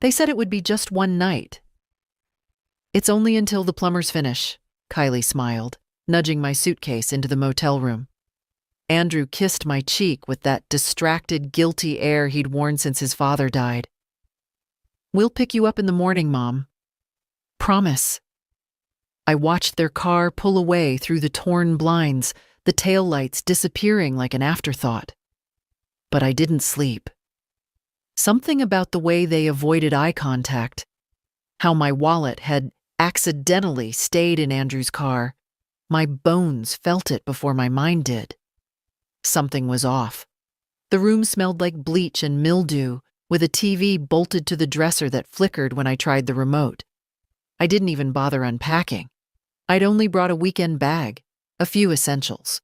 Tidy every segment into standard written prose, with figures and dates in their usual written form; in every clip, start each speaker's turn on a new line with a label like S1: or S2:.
S1: They said it would be just one night. It's only until the plumbers finish, Kylie smiled, nudging my suitcase into the motel room. Andrew kissed my cheek with that distracted, guilty air he'd worn since his father died. We'll pick you up in the morning, Mom. Promise. I watched their car pull away through the torn blinds, the taillights disappearing like an afterthought. But I didn't sleep. Something about the way they avoided eye contact, how my wallet had accidentally stayed in Andrew's car, my bones felt it before my mind did. Something was off. The room smelled like bleach and mildew, with a TV bolted to the dresser that flickered when I tried the remote. I didn't even bother unpacking. I'd only brought a weekend bag, a few essentials,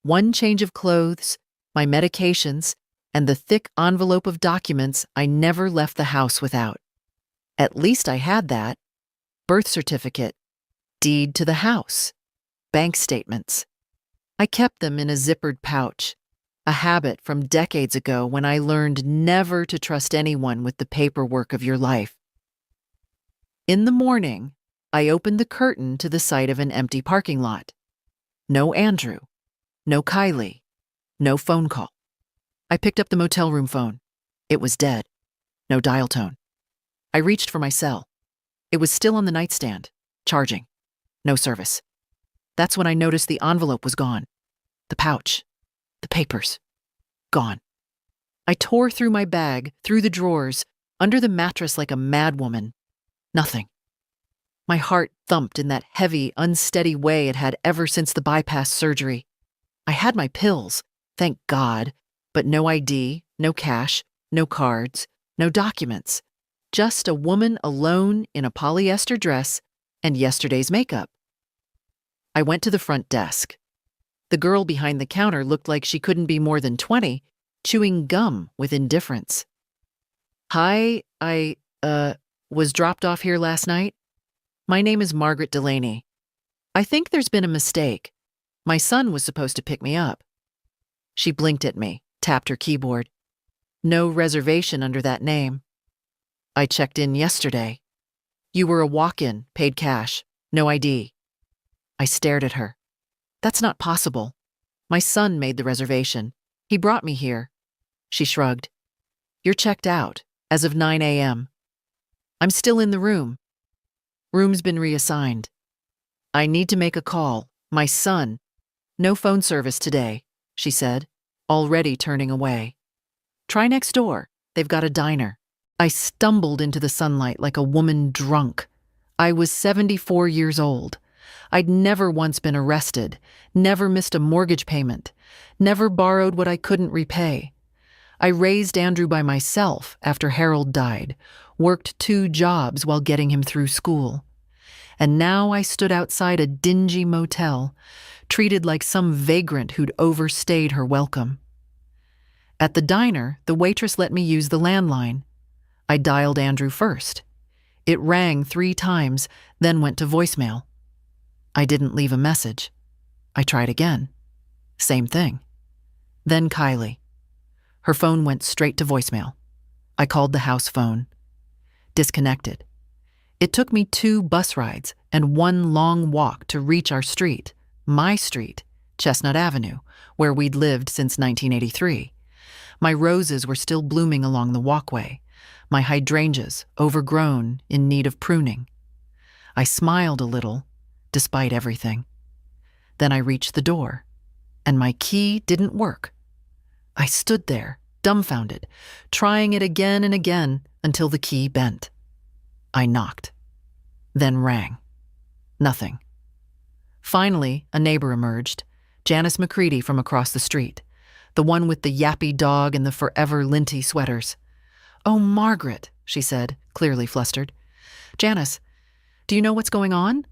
S1: one change of clothes, my medications, and the thick envelope of documents I never left the house without. At least I had that. Birth certificate, deed to the house, bank statements. I kept them in a zippered pouch, a habit from decades ago when I learned never to trust anyone with the paperwork of your life. In the morning, I opened the curtain to the sight of an empty parking lot. No Andrew, no Kylie, no phone call. I picked up the motel room phone. It was dead. No dial tone. I reached for my cell. It was still on the nightstand, charging. No service. That's when I noticed the envelope was gone. The pouch. The papers. Gone. I tore through my bag, through the drawers, under the mattress like a madwoman. Nothing. My heart thumped in that heavy, unsteady way it had ever since the bypass surgery. I had my pills, thank God, but no ID, no cash, no cards, no documents. Just a woman alone in a polyester dress and yesterday's makeup. I went to the front desk. The girl behind the counter looked like she couldn't be more than 20, chewing gum with indifference. Hi, I was dropped off here last night. My name is Margaret Delaney. I think there's been a mistake. My son was supposed to pick me up. She blinked at me, tapped her keyboard. No reservation under that name. I checked in yesterday. You were a walk-in, paid cash, no ID. I stared at her. That's not possible. My son made the reservation. He brought me here. She shrugged. You're checked out, as of 9 a.m. I'm still in the room. Room's been reassigned. I need to make a call. My son. No phone service today, she said, already turning away. Try next door. They've got a diner. I stumbled into the sunlight like a woman drunk. I was 74 years old. I'd never once been arrested, never missed a mortgage payment, never borrowed what I couldn't repay. I raised Andrew by myself after Harold died, worked 2 jobs while getting him through school. And now I stood outside a dingy motel, treated like some vagrant who'd overstayed her welcome. At the diner, the waitress let me use the landline. I dialed Andrew first. It rang 3 times, then went to voicemail. I didn't leave a message. I tried again. Same thing. Then Kylie. Her phone went straight to voicemail. I called the house phone. Disconnected. It took me 2 bus rides and 1 long walk to reach our street, my street, Chestnut Avenue, where we'd lived since 1983. My roses were still blooming along the walkway, my hydrangeas overgrown, in need of pruning. I smiled a little, despite everything. Then I reached the door, and my key didn't work. I stood there, dumbfounded, trying it again and again until the key bent. I knocked, then rang. Nothing. Finally, a neighbor emerged, Janice McCready from across the street, the one with the yappy dog and the forever linty sweaters. "Oh, Margaret," she said, clearly flustered. "Janice, do you know what's going on?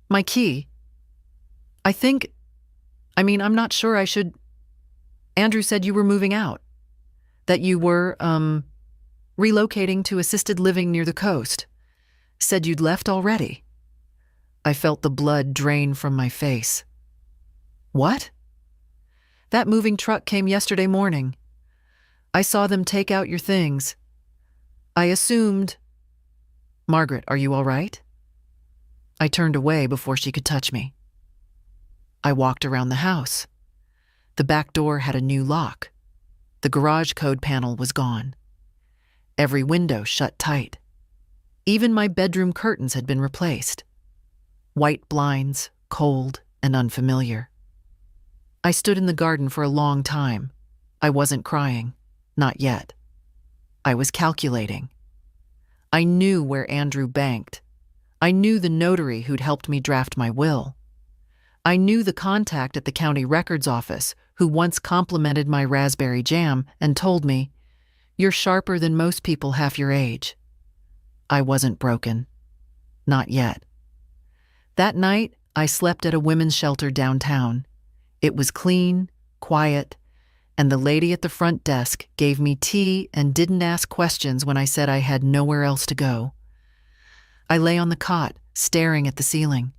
S1: My key. I'm not sure I should. Andrew said you were moving out, that you were, relocating to assisted living near the coast. Said you'd left already." I felt the blood drain from my face. "What?" "That moving truck came yesterday morning. I saw them take out your things. I assumed Margaret, are you all right? I turned away before she could touch me. I walked around the house. The back door had a new lock. The garage code panel was gone. Every window shut tight. Even my bedroom curtains had been replaced. White blinds, cold and unfamiliar. I stood in the garden for a long time. I wasn't crying, not yet. I was calculating. I knew where Andrew banked. I knew the notary who'd helped me draft my will. I knew the contact at the county records office who once complimented my raspberry jam and told me, "You're sharper than most people half your age." I wasn't broken. Not yet. That night, I slept at a women's shelter downtown. It was clean, quiet, and the lady at the front desk gave me tea and didn't ask questions when I said I had nowhere else to go. I lay on the cot, staring at the ceiling.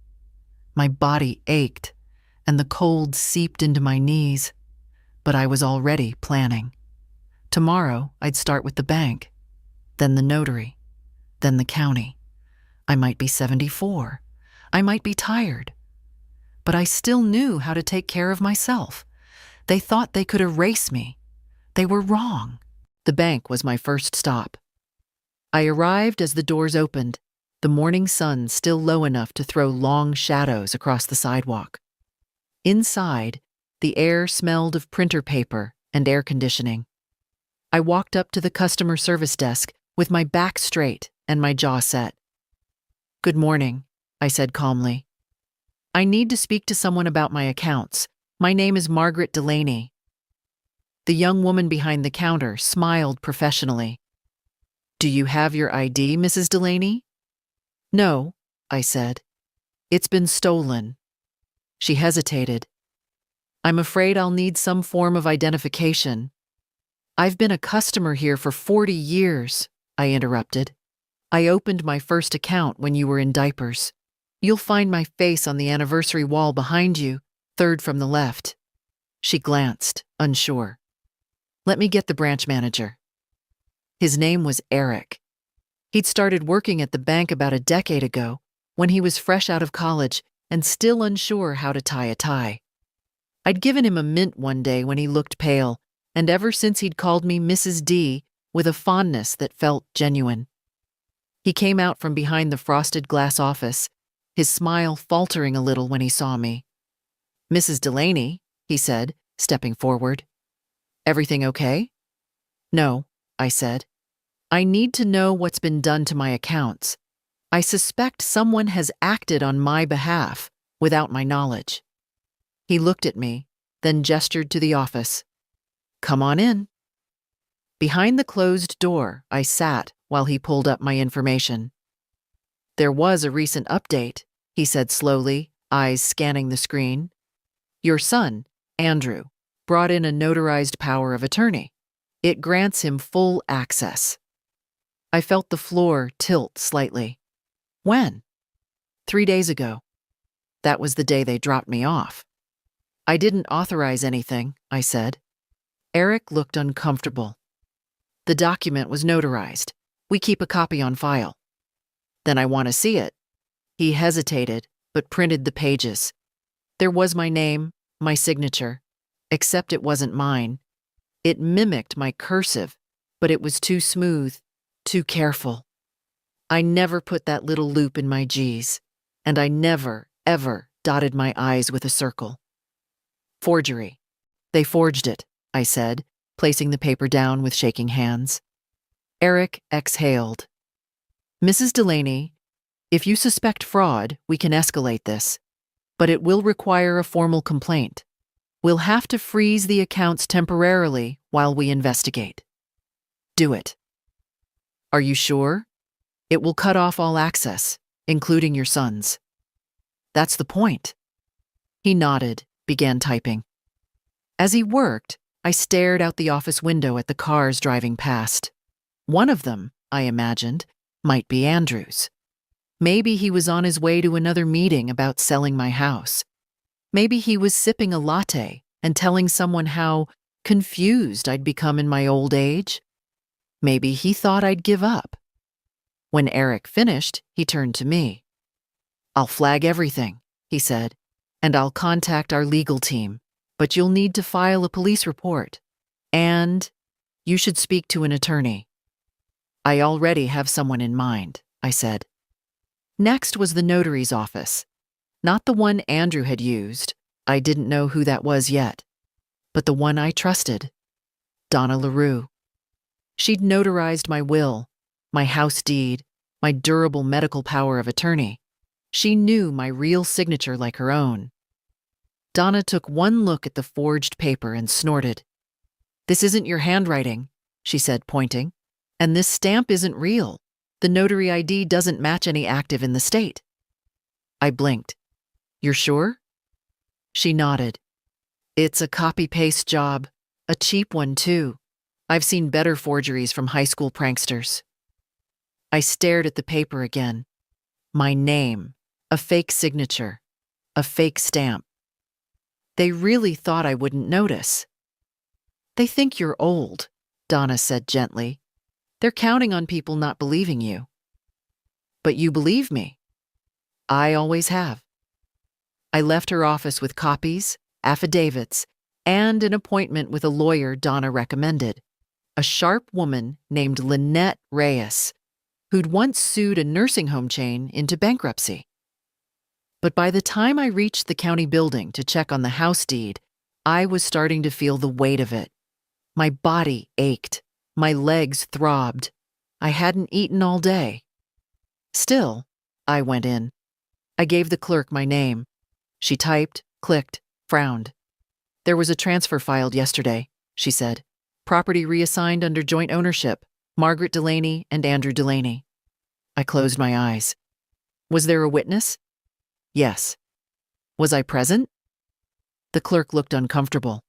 S1: My body ached, and the cold seeped into my knees, but I was already planning. Tomorrow, I'd start with the bank, then the notary, then the county. I might be 74. I might be tired. But I still knew how to take care of myself. They thought they could erase me. They were wrong. The bank was my first stop. I arrived as the doors opened, the morning sun still low enough to throw long shadows across the sidewalk. Inside, the air smelled of printer paper and air conditioning. I walked up to the customer service desk with my back straight and my jaw set. "Good morning," I said calmly. "I need to speak to someone about my accounts. My name is Margaret Delaney." The young woman behind the counter smiled professionally. "Do you have your ID, Mrs. Delaney?" "No," I said. "It's been stolen." She hesitated. "I'm afraid I'll need some form of identification." "I've been a customer here for 40 years, I interrupted. "I opened my first account when you were in diapers. You'll find my face on the anniversary wall behind you, third from the left." She glanced, unsure. "Let me get the branch manager." His name was Eric. He'd started working at the bank about a decade ago, when he was fresh out of college and still unsure how to tie a tie. I'd given him a mint one day when he looked pale, and ever since he'd called me Mrs. D with a fondness that felt genuine. He came out from behind the frosted glass office, his smile faltering a little when he saw me. "Mrs. Delaney," he said, stepping forward. "Everything okay?" "No," I said. "I need to know what's been done to my accounts. I suspect someone has acted on my behalf without my knowledge." He looked at me, then gestured to the office. "Come on in." Behind the closed door, I sat while he pulled up my information. "There was a recent update," he said slowly, eyes scanning the screen. "Your son, Andrew, brought in a notarized power of attorney. It grants him full access." I felt the floor tilt slightly. "When?" "3 days ago. That was the day they dropped me off." "I didn't authorize anything," I said. Eric looked uncomfortable. "The document was notarized. We keep a copy on file." "Then I want to see it." He hesitated, but printed the pages. There was my name, my signature, except it wasn't mine. It mimicked my cursive, but it was too smooth, too careful. I never put that little loop in my G's, and I never, ever dotted my I's with a circle. "Forgery. They forged it," I said, placing the paper down with shaking hands. Eric exhaled. "Mrs. Delaney, if you suspect fraud, we can escalate this, but it will require a formal complaint. We'll have to freeze the accounts temporarily while we investigate." "Do it." "Are you sure? It will cut off all access, including your son's." "That's the point." He nodded, began typing. As he worked, I stared out the office window at the cars driving past. One of them, I imagined, might be Andrew's. Maybe he was on his way to another meeting about selling my house. Maybe he was sipping a latte and telling someone how confused I'd become in my old age. Maybe he thought I'd give up. When Eric finished, he turned to me. "I'll flag everything," he said, "and I'll contact our legal team, but you'll need to file a police report. And you should speak to an attorney." "I already have someone in mind," I said. Next was the notary's office. Not the one Andrew had used. I didn't know who that was yet. But the one I trusted. Donna LaRue. She'd notarized my will, my house deed, my durable medical power of attorney. She knew my real signature like her own. Donna took one look at the forged paper and snorted. "This isn't your handwriting," she said, pointing. "And this stamp isn't real. The notary ID doesn't match any active in the state." I blinked. "You're sure?" She nodded. "It's a copy-paste job. A cheap one, too. I've seen better forgeries from high school pranksters." I stared at the paper again. My name, a fake signature, a fake stamp. They really thought I wouldn't notice. "They think you're old," Donna said gently. "They're counting on people not believing you." "But you believe me." "I always have." I left her office with copies, affidavits, and an appointment with a lawyer Donna recommended, a sharp woman named Lynette Reyes, who'd once sued a nursing home chain into bankruptcy. But by the time I reached the county building to check on the house deed, I was starting to feel the weight of it. My body ached. My legs throbbed. I hadn't eaten all day. Still, I went in. I gave the clerk my name. She typed, clicked, frowned. "There was a transfer filed yesterday," she said. "Property reassigned under joint ownership, Margaret Delaney and Andrew Delaney." I closed my eyes. "Was there a witness?" "Yes." "Was I present?" The clerk looked uncomfortable.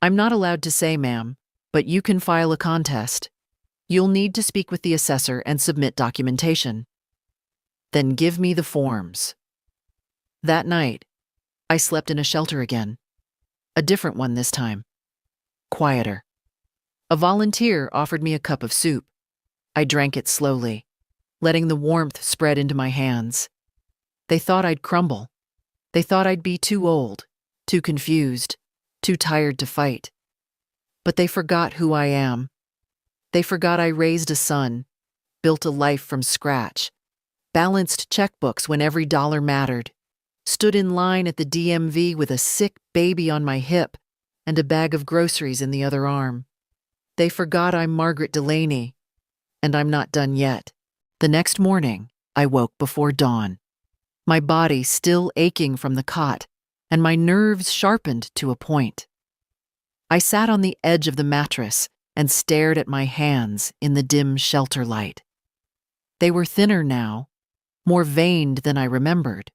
S1: "I'm not allowed to say, ma'am, but you can file a contest. You'll need to speak with the assessor and submit documentation." "Then give me the forms." That night, I slept in a shelter again. A different one this time. Quieter. A volunteer offered me a cup of soup. I drank it slowly, letting the warmth spread into my hands. They thought I'd crumble. They thought I'd be too old, too confused, too tired to fight. But they forgot who I am. They forgot I raised a son, built a life from scratch, balanced checkbooks when every dollar mattered, stood in line at the DMV with a sick baby on my hip and a bag of groceries in the other arm. They forgot I'm Margaret Delaney, and I'm not done yet. The next morning, I woke before dawn, my body still aching from the cot and my nerves sharpened to a point. I sat on the edge of the mattress and stared at my hands in the dim shelter light. They were thinner now, more veined than I remembered,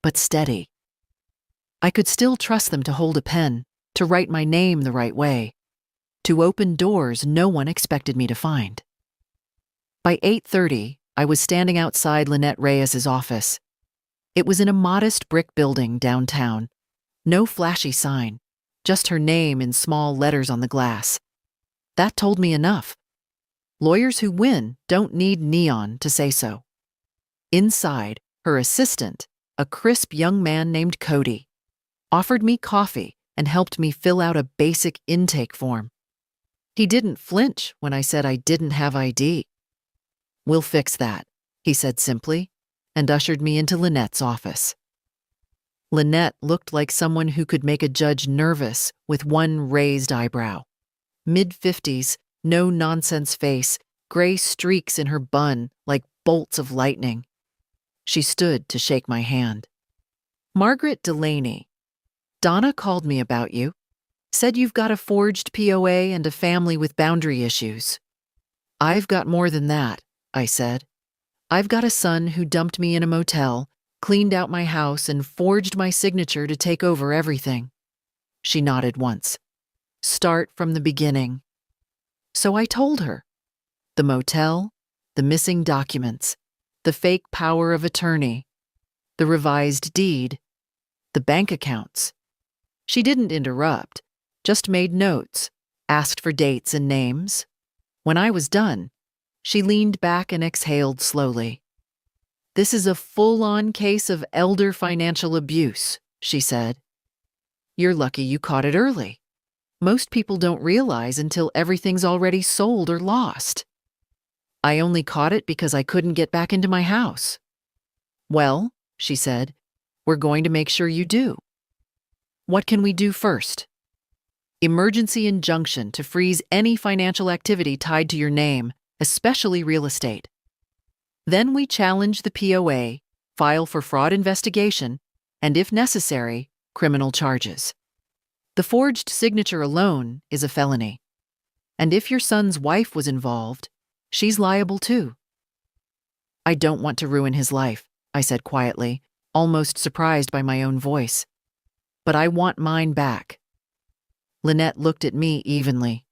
S1: but steady. I could still trust them to hold a pen, to write my name the right way, to open doors no one expected me to find. By 8:30, I was standing outside Lynette Reyes's office. It was in a modest brick building downtown. No flashy sign, just her name in small letters on the glass. That told me enough. Lawyers who win don't need neon to say so. Inside, her assistant, a crisp young man named Cody, offered me coffee and helped me fill out a basic intake form. He didn't flinch when I said I didn't have ID. "We'll fix that," he said simply, and ushered me into Lynette's office. Lynette looked like someone who could make a judge nervous with one raised eyebrow. Mid-50s, no-nonsense face, gray streaks in her bun like bolts of lightning. She stood to shake my hand. "Margaret Delaney, Donna called me about you. Said you've got a forged POA and a family with boundary issues." "I've got more than that," I said. "I've got a son who dumped me in a motel, cleaned out my house, and forged my signature to take over everything." She nodded once. "Start from the beginning." So I told her. The motel, the missing documents, the fake power of attorney, the revised deed, the bank accounts. She didn't interrupt, just made notes, asked for dates and names. When I was done, She leaned back and exhaled slowly. "This is a full-on case of elder financial abuse," she said. "You're lucky you caught it early. Most people don't realize until everything's already sold or lost. I only caught it because I couldn't get back into my house." "Well," she said, "we're going to make sure you do. What can we do first?" "Emergency injunction to freeze any financial activity tied to your name, especially real estate. Then we challenge the POA, file for fraud investigation, and if necessary, criminal charges. The forged signature alone is a felony. And if your son's wife was involved, she's liable too." "I don't want to ruin his life," I said quietly, almost surprised by my own voice. "But I want mine back." Lynette looked at me evenly.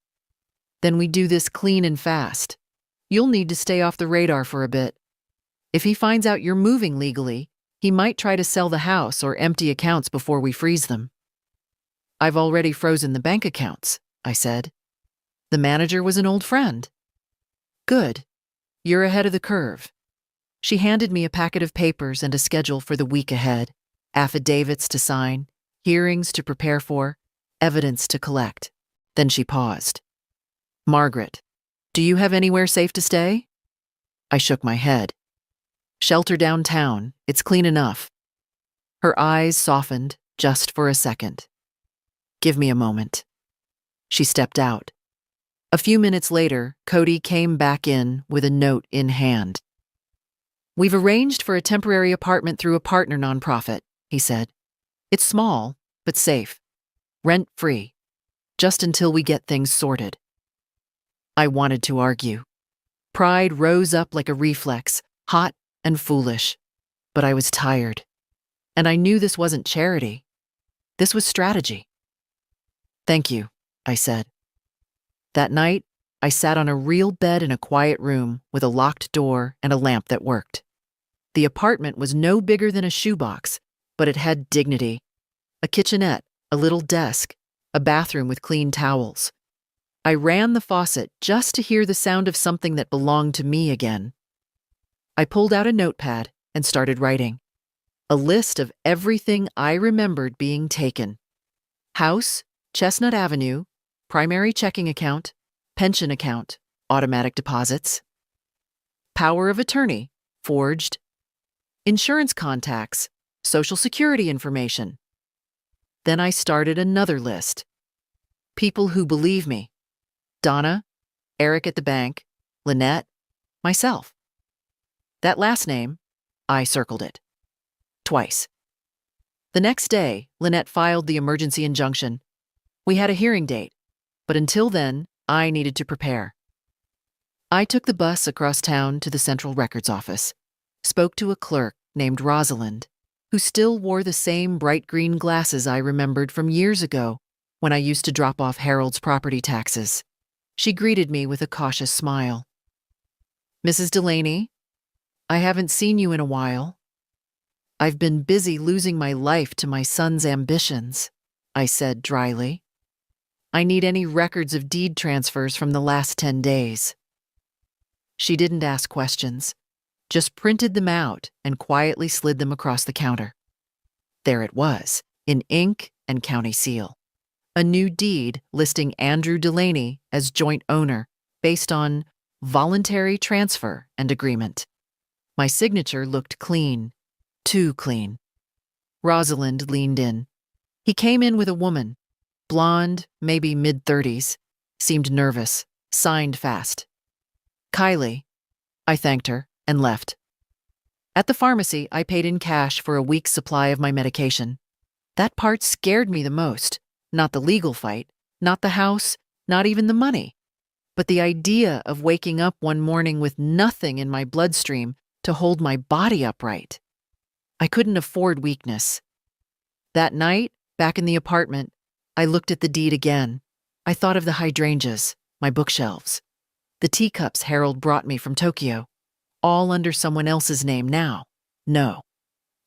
S1: "Then we do this clean and fast. You'll need to stay off the radar for a bit. If he finds out you're moving legally, he might try to sell the house or empty accounts before we freeze them." "I've already frozen the bank accounts," I said. "The manager was an old friend." "Good. You're ahead of the curve." She handed me a packet of papers and a schedule for the week ahead, affidavits to sign, hearings to prepare for, evidence to collect. Then she paused. "Margaret, do you have anywhere safe to stay?" I shook my head. "Shelter downtown. It's clean enough." Her eyes softened just for a second. "Give me a moment." She stepped out. A few minutes later, Cody came back in with a note in hand. "We've arranged for a temporary apartment through a partner nonprofit," he said. "It's small, but safe. Rent-free. Just until we get things sorted." I wanted to argue. Pride rose up like a reflex, hot and foolish. But I was tired. And I knew this wasn't charity. This was strategy. "Thank you," I said. That night, I sat on a real bed in a quiet room with a locked door and a lamp that worked. The apartment was no bigger than a shoebox, but it had dignity. A kitchenette, a little desk, a bathroom with clean towels. I ran the faucet just to hear the sound of something that belonged to me again. I pulled out a notepad and started writing. A list of everything I remembered being taken. House, Chestnut Avenue, primary checking account, pension account, automatic deposits. Power of attorney, forged. Insurance contacts, social security information. Then I started another list. People who believe me. Donna, Eric at the bank, Lynette, myself. That last name, I circled it. Twice. The next day, Lynette filed the emergency injunction. We had a hearing date, but until then, I needed to prepare. I took the bus across town to the Central Records office, spoke to a clerk named Rosalind, who still wore the same bright green glasses I remembered from years ago when I used to drop off Harold's property taxes. She greeted me with a cautious smile. "Mrs. Delaney, I haven't seen you in a while." "I've been busy losing my life to my son's ambitions," I said dryly. "I need any records of deed transfers from the last 10 days. She didn't ask questions, just printed them out and quietly slid them across the counter. There it was, in ink and county seal. A new deed listing Andrew Delaney as joint owner based on voluntary transfer and agreement. My signature looked clean, too clean. Rosalind leaned in. He came in with a woman, blonde, maybe mid-30s, seemed nervous, signed fast. "Kylie." I thanked her and left. At the pharmacy, I paid in cash for a week's supply of my medication. That part scared me the most. Not the legal fight, not the house, not even the money. But the idea of waking up one morning with nothing in my bloodstream to hold my body upright. I couldn't afford weakness. That night, back in the apartment, I looked at the deed again. I thought of the hydrangeas, my bookshelves, the teacups Harold brought me from Tokyo, all under someone else's name now. No,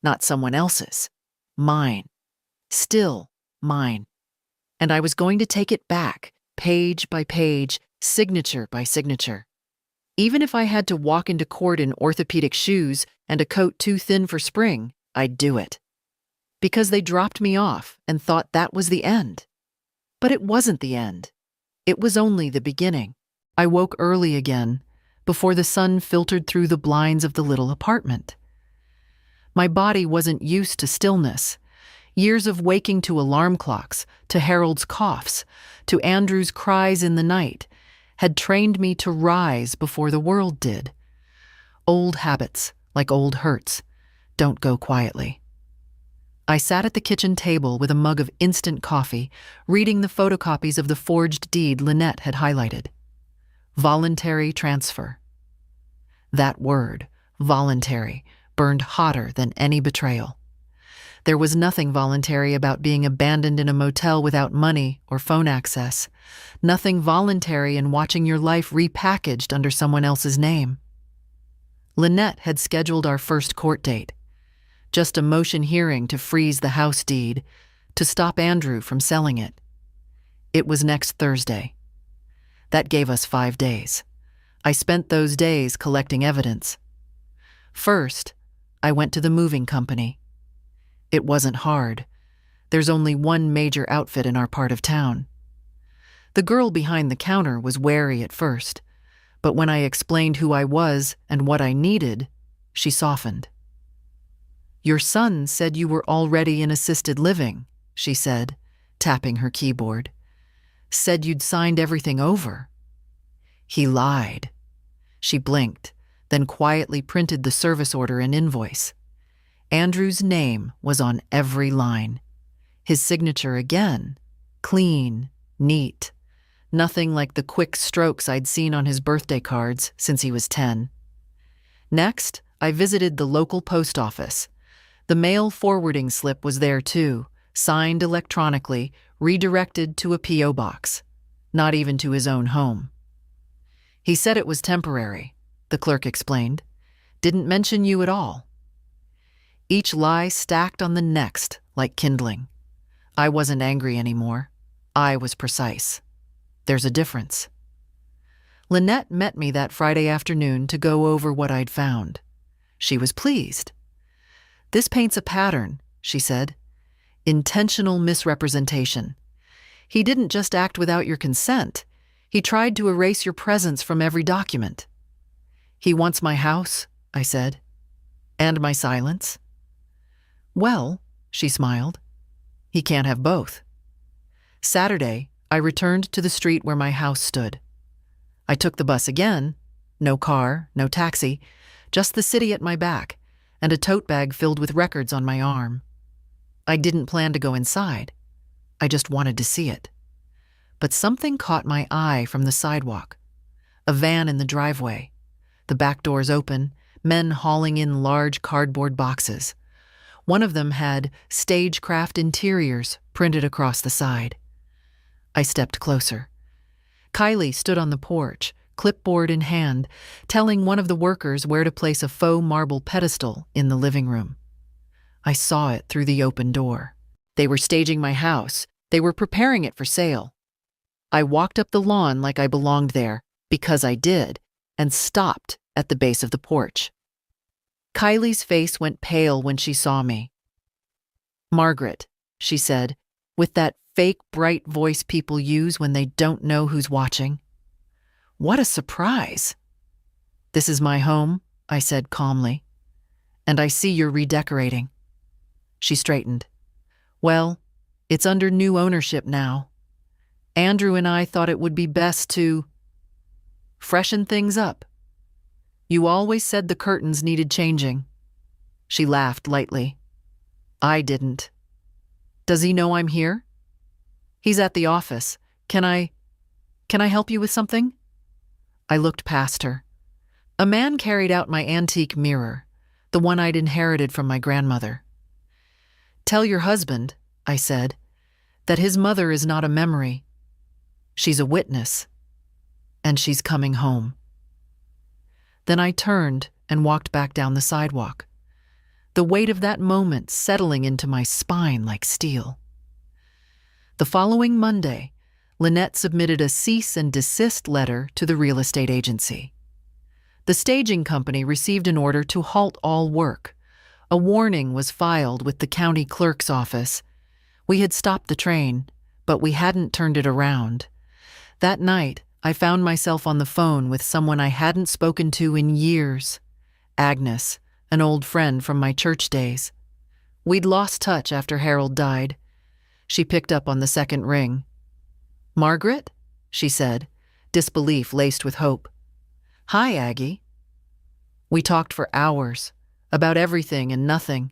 S1: not someone else's. Mine. Still mine. And I was going to take it back, page by page, signature by signature. Even if I had to walk into court in orthopedic shoes and a coat too thin for spring, I'd do it. Because they dropped me off and thought that was the end. But it wasn't the end. It was only the beginning. I woke early again, before the sun filtered through the blinds of the little apartment. My body wasn't used to stillness. Years of waking to alarm clocks, to Harold's coughs, to Andrew's cries in the night, had trained me to rise before the world did. Old habits, like old hurts, don't go quietly. I sat at the kitchen table with a mug of instant coffee, reading the photocopies of the forged deed Lynette had highlighted. Voluntary transfer. That word, voluntary, burned hotter than any betrayal. There was nothing voluntary about being abandoned in a motel without money or phone access. Nothing voluntary in watching your life repackaged under someone else's name. Lynette had scheduled our first court date. Just a motion hearing to freeze the house deed, to stop Andrew from selling it. It was next Thursday. That gave us 5 days. I spent those days collecting evidence. First, I went to the moving company. It wasn't hard. There's only one major outfit in our part of town. The girl behind the counter was wary at first, but when I explained who I was and what I needed, she softened. "Your son said you were already in assisted living," she said, tapping her keyboard. "Said you'd signed everything over." "He lied." She blinked, then quietly printed the service order and invoice. Andrew's name was on every line. His signature again, clean, neat, nothing like the quick strokes I'd seen on his birthday cards since he was 10. Next, I visited the local post office. The mail forwarding slip was there too, signed electronically, redirected to a P.O. box, not even to his own home. "He said it was temporary," the clerk explained. "Didn't mention you at all." Each lie stacked on the next like kindling. I wasn't angry anymore. I was precise. There's a difference. Lynette met me that Friday afternoon to go over what I'd found. She was pleased. "This paints a pattern," she said. "Intentional misrepresentation. He didn't just act without your consent. He tried to erase your presence from every document." "He wants my house," I said. "And my silence." "Well," she smiled, "he can't have both." Saturday, I returned to the street where my house stood. I took the bus again. No car, no taxi, just the city at my back, and a tote bag filled with records on my arm. I didn't plan to go inside. I just wanted to see it. But something caught my eye from the sidewalk. A van in the driveway, the back doors open, men hauling in large cardboard boxes. One of them had Stagecraft Interiors printed across the side. I stepped closer. Kylie stood on the porch, clipboard in hand, telling one of the workers where to place a faux marble pedestal in the living room. I saw it through the open door. They were staging my house. They were preparing it for sale. I walked up the lawn like I belonged there, because I did, and stopped at the base of the porch. Kylie's face went pale when she saw me. "Margaret," she said, with that fake bright voice people use when they don't know who's watching. "What a surprise." "This is my home," I said calmly. "And I see you're redecorating." She straightened. "Well, it's under new ownership now. Andrew and I thought it would be best to freshen things up. You always said the curtains needed changing." She laughed lightly. "I didn't." "Does he know I'm here?" "He's at the office. Can I help you with something?" I looked past her. A man carried out my antique mirror, the one I'd inherited from my grandmother. "Tell your husband," I said, "that his mother is not a memory. She's a witness, and she's coming home." Then I turned and walked back down the sidewalk, the weight of that moment settling into my spine like steel. The following Monday, Lynette submitted a cease and desist letter to the real estate agency. The staging company received an order to halt all work. A warning was filed with the county clerk's office. We had stopped the train, but we hadn't turned it around. That night, I found myself on the phone with someone I hadn't spoken to in years. Agnes, an old friend from my church days. We'd lost touch after Harold died. She picked up on the second ring. "Margaret?" she said, disbelief laced with hope. "Hi, Aggie." We talked for hours, about everything and nothing.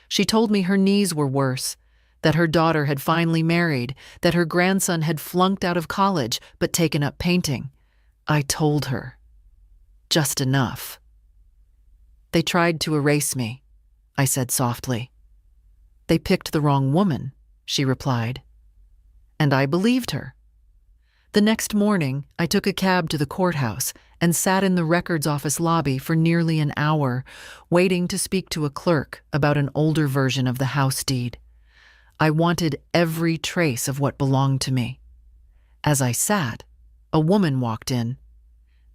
S1: She told me her knees were worse, that her daughter had finally married, that her grandson had flunked out of college but taken up painting. I told her. Just enough. "They tried to erase me," I said softly. "They picked the wrong woman," she replied. And I believed her. The next morning, I took a cab to the courthouse and sat in the records office lobby for nearly an hour, waiting to speak to a clerk about an older version of the house deed. I wanted every trace of what belonged to me. As I sat, a woman walked in.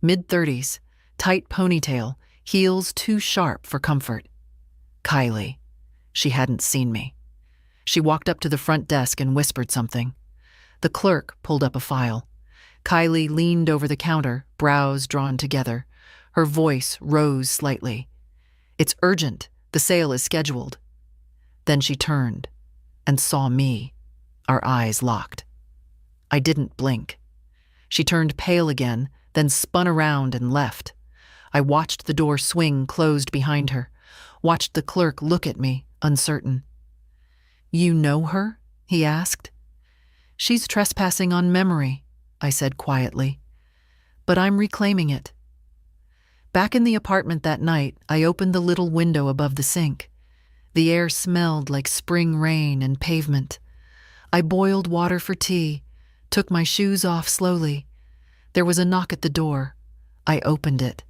S1: Mid-30s, tight ponytail, heels too sharp for comfort. Kylie. She hadn't seen me. She walked up to the front desk and whispered something. The clerk pulled up a file. Kylie leaned over the counter, brows drawn together. Her voice rose slightly. "It's urgent. The sale is scheduled." Then she turned and saw me. Our eyes locked. I didn't blink. She turned pale again, then spun around and left. I watched the door swing closed behind her, watched the clerk look at me, uncertain. "You know her?" he asked. "She's trespassing on memory," I said quietly. "But I'm reclaiming it." Back in the apartment that night, I opened the little window above the sink. The air smelled like spring rain and pavement. I boiled water for tea, took my shoes off slowly. There was a knock at the door. I opened it.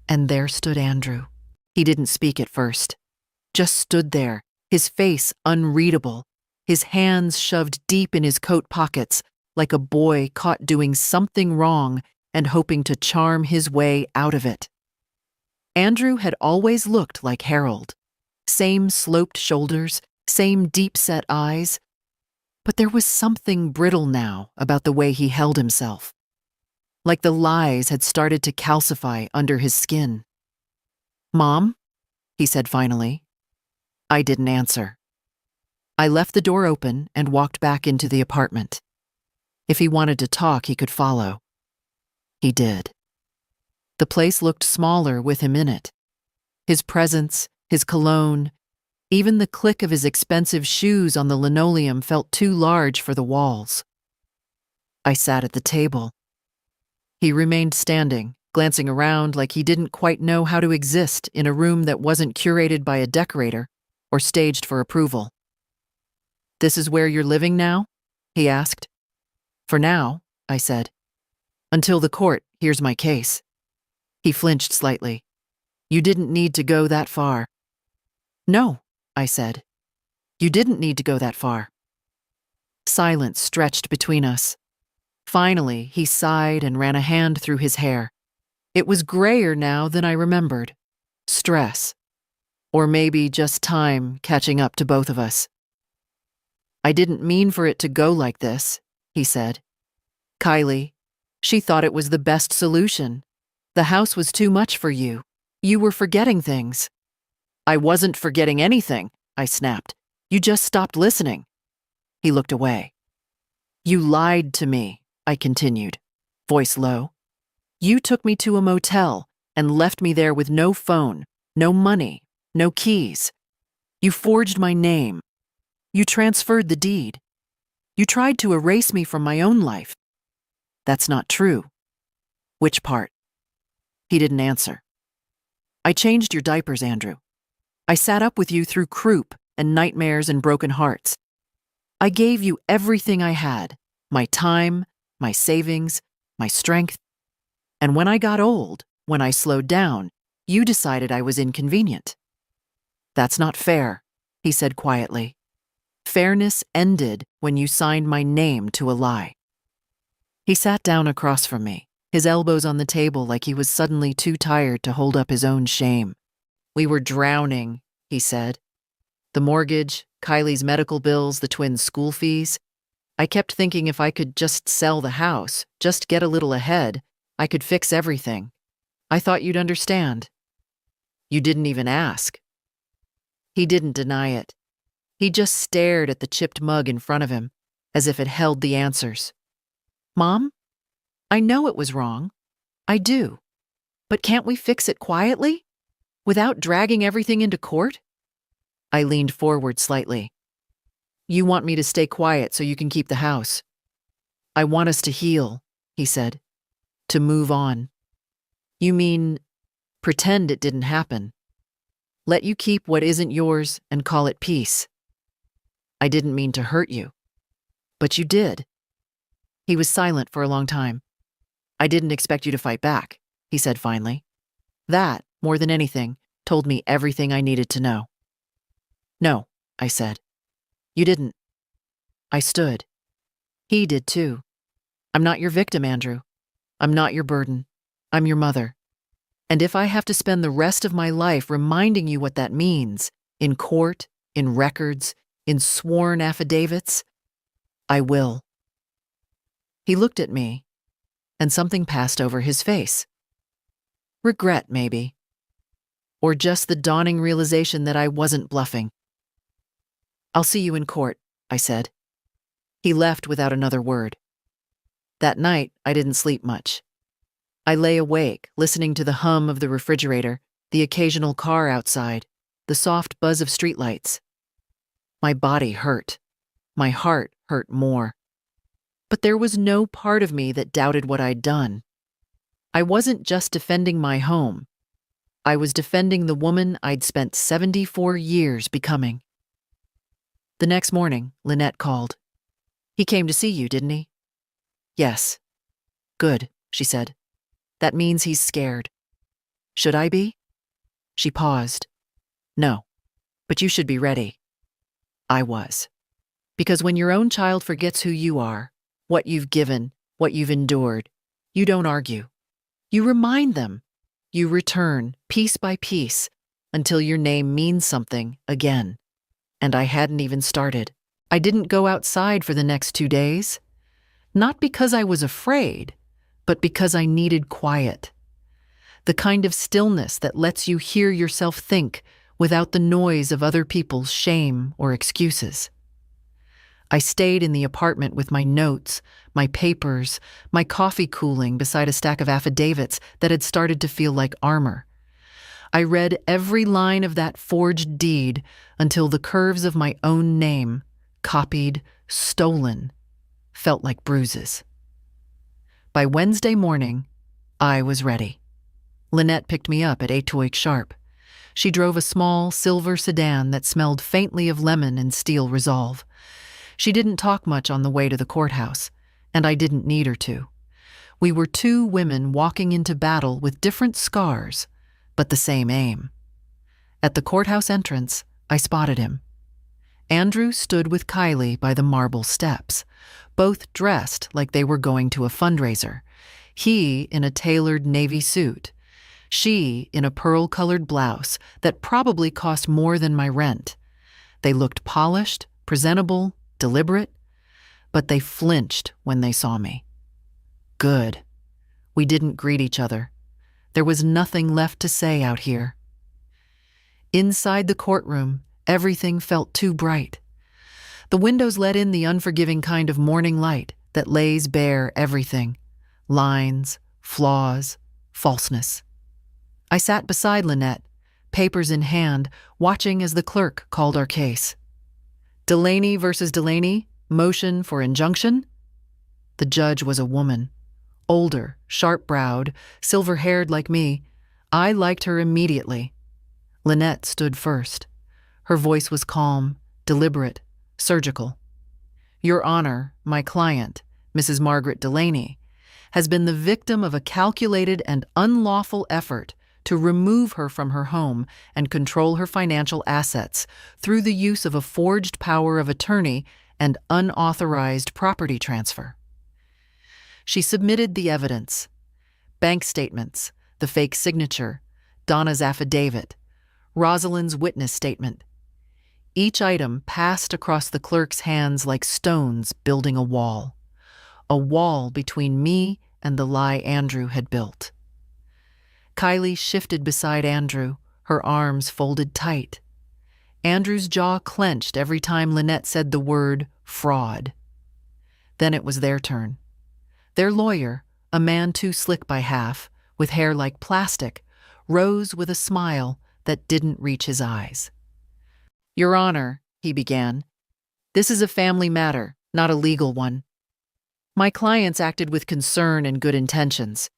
S1: And there stood Andrew. He didn't speak at first. Just stood there, his face unreadable, his hands shoved deep in his coat pockets, like a boy caught doing something wrong and hoping to charm his way out of it. Andrew had always looked like Harold. Same sloped shoulders, same deep-set eyes. But there was something brittle now about the way he held himself. Like the lies had started to calcify under his skin. "Mom?" he said finally. I didn't answer. I left the door open and walked back into the apartment. If he wanted to talk, he could follow. He did. The place looked smaller with him in it. His presence, his cologne, even the click of his expensive shoes on the linoleum felt too large for the walls. I sat at the table. He remained standing, glancing around like he didn't quite know how to exist in a room that wasn't curated by a decorator or staged for approval. "This is where you're living now?" he asked. "For now," I said. "Until the court hears my case." He flinched slightly. "You didn't need to go that far." "No," I said. "You didn't need to go that far." Silence stretched between us. Finally, he sighed and ran a hand through his hair. It was grayer now than I remembered. Stress. Or maybe just time catching up to both of us. "I didn't mean for it to go like this," he said. "Kylie, she thought it was the best solution. The house was too much for you. You were forgetting things." "I wasn't forgetting anything," I snapped. "You just stopped listening." He looked away. "You lied to me," I continued, voice low. "You took me to a motel and left me there with no phone, no money, no keys. You forged my name. You transferred the deed. You tried to erase me from my own life. That's not true." "Which part?" He didn't answer. "I changed your diapers, Andrew. I sat up with you through croup and nightmares and broken hearts. I gave you everything I had, my time, my savings, my strength. And when I got old, when I slowed down, you decided I was inconvenient." "That's not fair," he said quietly. "Fairness ended when you signed my name to a lie." He sat down across from me, his elbows on the table like he was suddenly too tired to hold up his own shame. "We were drowning," he said. "The mortgage, Kylie's medical bills, the twins' school fees. I kept thinking if I could just sell the house, just get a little ahead, I could fix everything. I thought you'd understand." "You didn't even ask." He didn't deny it. He just stared at the chipped mug in front of him, as if it held the answers. "Mom, I know it was wrong. I do. But can't we fix it quietly? Without dragging everything into court?" I leaned forward slightly. "You want me to stay quiet so you can keep the house?" "I want us to heal," he said. "To move on." "You mean, pretend it didn't happen? Let you keep what isn't yours and call it peace?" "I didn't mean to hurt you." "But you did." He was silent for a long time. "I didn't expect you to fight back," he said finally. That, more than anything, told me everything I needed to know. "No," I said. "You didn't." I stood. He did too. "I'm not your victim, Andrew. I'm not your burden. I'm your mother. And if I have to spend the rest of my life reminding you what that means, in court, in records, in sworn affidavits, I will." He looked at me, and something passed over his face. Regret, maybe. Or just the dawning realization that I wasn't bluffing. "I'll see you in court," I said. He left without another word. That night, I didn't sleep much. I lay awake, listening to the hum of the refrigerator, the occasional car outside, the soft buzz of streetlights. My body hurt. My heart hurt more. But there was no part of me that doubted what I'd done. I wasn't just defending my home. I was defending the woman I'd spent 74 years becoming. The next morning, Lynette called. "He came to see you, didn't he?" "Yes." "Good," she said. "That means he's scared." "Should I be?" She paused. "No, but you should be ready." I was. Because when your own child forgets who you are, what you've given, what you've endured, you don't argue. You remind them. You return, piece by piece, until your name means something again. And I hadn't even started. I didn't go outside for the next 2 days. Not because I was afraid, but because I needed quiet. The kind of stillness that lets you hear yourself think without the noise of other people's shame or excuses. I stayed in the apartment with my notes, my papers, my coffee cooling beside a stack of affidavits that had started to feel like armor. I read every line of that forged deed until the curves of my own name, copied, stolen, felt like bruises. By Wednesday morning, I was ready. Lynette picked me up at 8 sharp. She drove a small, silver sedan that smelled faintly of lemon and steel resolve. She didn't talk much on the way to the courthouse, and I didn't need her to. We were 2 women walking into battle with different scars, but the same aim. At the courthouse entrance, I spotted him. Andrew stood with Kylie by the marble steps, both dressed like they were going to a fundraiser. He in a tailored navy suit, she in a pearl-colored blouse that probably cost more than my rent. They looked polished, presentable, deliberate, but they flinched when they saw me. Good. We didn't greet each other. There was nothing left to say out here. Inside the courtroom, everything felt too bright. The windows let in the unforgiving kind of morning light that lays bare everything: lines, flaws, falseness. I sat beside Lynette, papers in hand, watching as the clerk called our case. Delaney versus Delaney, motion for injunction? The judge was a woman. Older, sharp-browed, silver-haired like me. I liked her immediately. Lynette stood first. Her voice was calm, deliberate, surgical. "Your Honor, my client, Mrs. Margaret Delaney, has been the victim of a calculated and unlawful effort to remove her from her home and control her financial assets through the use of a forged power of attorney and unauthorized property transfer." She submitted the evidence. bank statements, the fake signature, Donna's affidavit, Rosalind's witness statement. Each item passed across the clerk's hands like stones building a wall between me and the lie Andrew had built. Kylie shifted beside Andrew, her arms folded tight. Andrew's jaw clenched every time Lynette said the word fraud. Then it was their turn. Their lawyer, a man too slick by half, with hair like plastic, rose with a smile that didn't reach his eyes. "Your Honor," he began, "this is a family matter, not a legal one. My clients acted with concern and good intentions.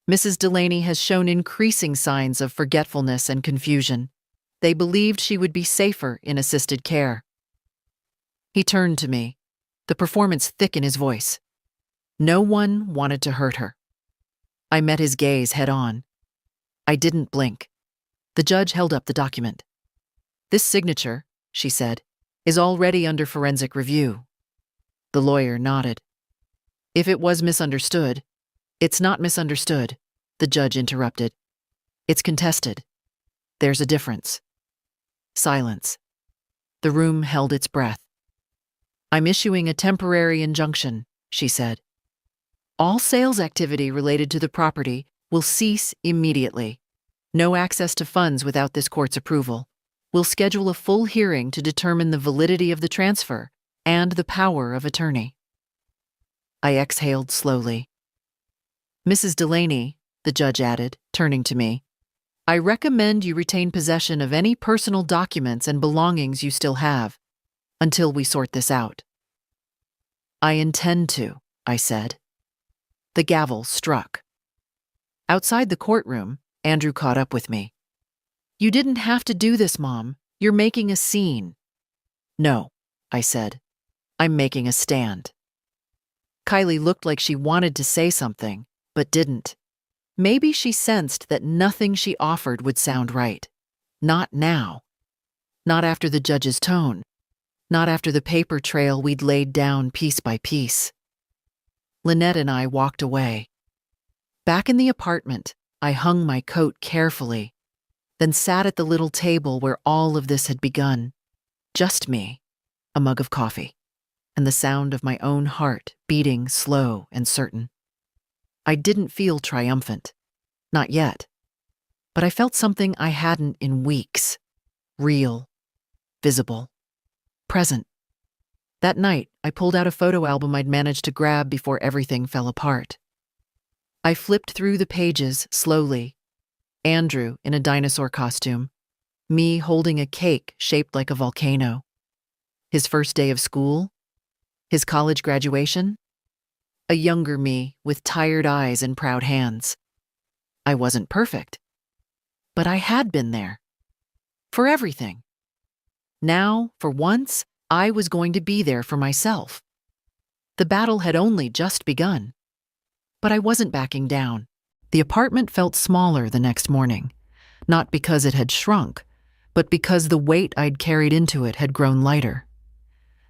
S1: Mrs. Delaney has shown increasing signs of forgetfulness and confusion. They believed she would be safer in assisted care." He turned to me, the performance thick in his voice. No one wanted to hurt her. I met his gaze head on. I didn't blink. The judge held up the document. "This signature," she said, "is already under forensic review." The lawyer nodded. "If it was misunderstood—" "It's not misunderstood," the judge interrupted. "It's contested. There's a difference." Silence. The room held its breath. "I'm issuing a temporary injunction," she said. "All sales activity related to the property will cease immediately. No access to funds without this court's approval. We'll schedule a full hearing to determine the validity of the transfer and the power of attorney." I exhaled slowly. "Mrs. Delaney," the judge added, turning to me, "I recommend you retain possession of any personal documents and belongings you still have, until we sort this out." "I intend to," I said. The gavel struck. Outside the courtroom, Andrew caught up with me. "You didn't have to do this, Mom. You're making a scene." "No," I said. "I'm making a stand." Kylie looked like she wanted to say something, but didn't. Maybe she sensed that nothing she offered would sound right. Not now. Not after the judge's tone. Not after the paper trail we'd laid down piece by piece. Lynette and I walked away. Back in the apartment, I hung my coat carefully, then sat at the little table where all of this had begun. Just me, a mug of coffee, and the sound of my own heart beating slow and certain. I didn't feel triumphant. Not yet. But I felt something I hadn't in weeks. Real. Visible. Present. That night, I pulled out a photo album I'd managed to grab before everything fell apart. I flipped through the pages slowly. Andrew in a dinosaur costume. Me holding a cake shaped like a volcano. His first day of school. His college graduation. A younger me with tired eyes and proud hands. I wasn't perfect. But I had been there. For everything. Now, for once, I was going to be there for myself. The battle had only just begun. But I wasn't backing down. The apartment felt smaller the next morning, not because it had shrunk, but because the weight I'd carried into it had grown lighter.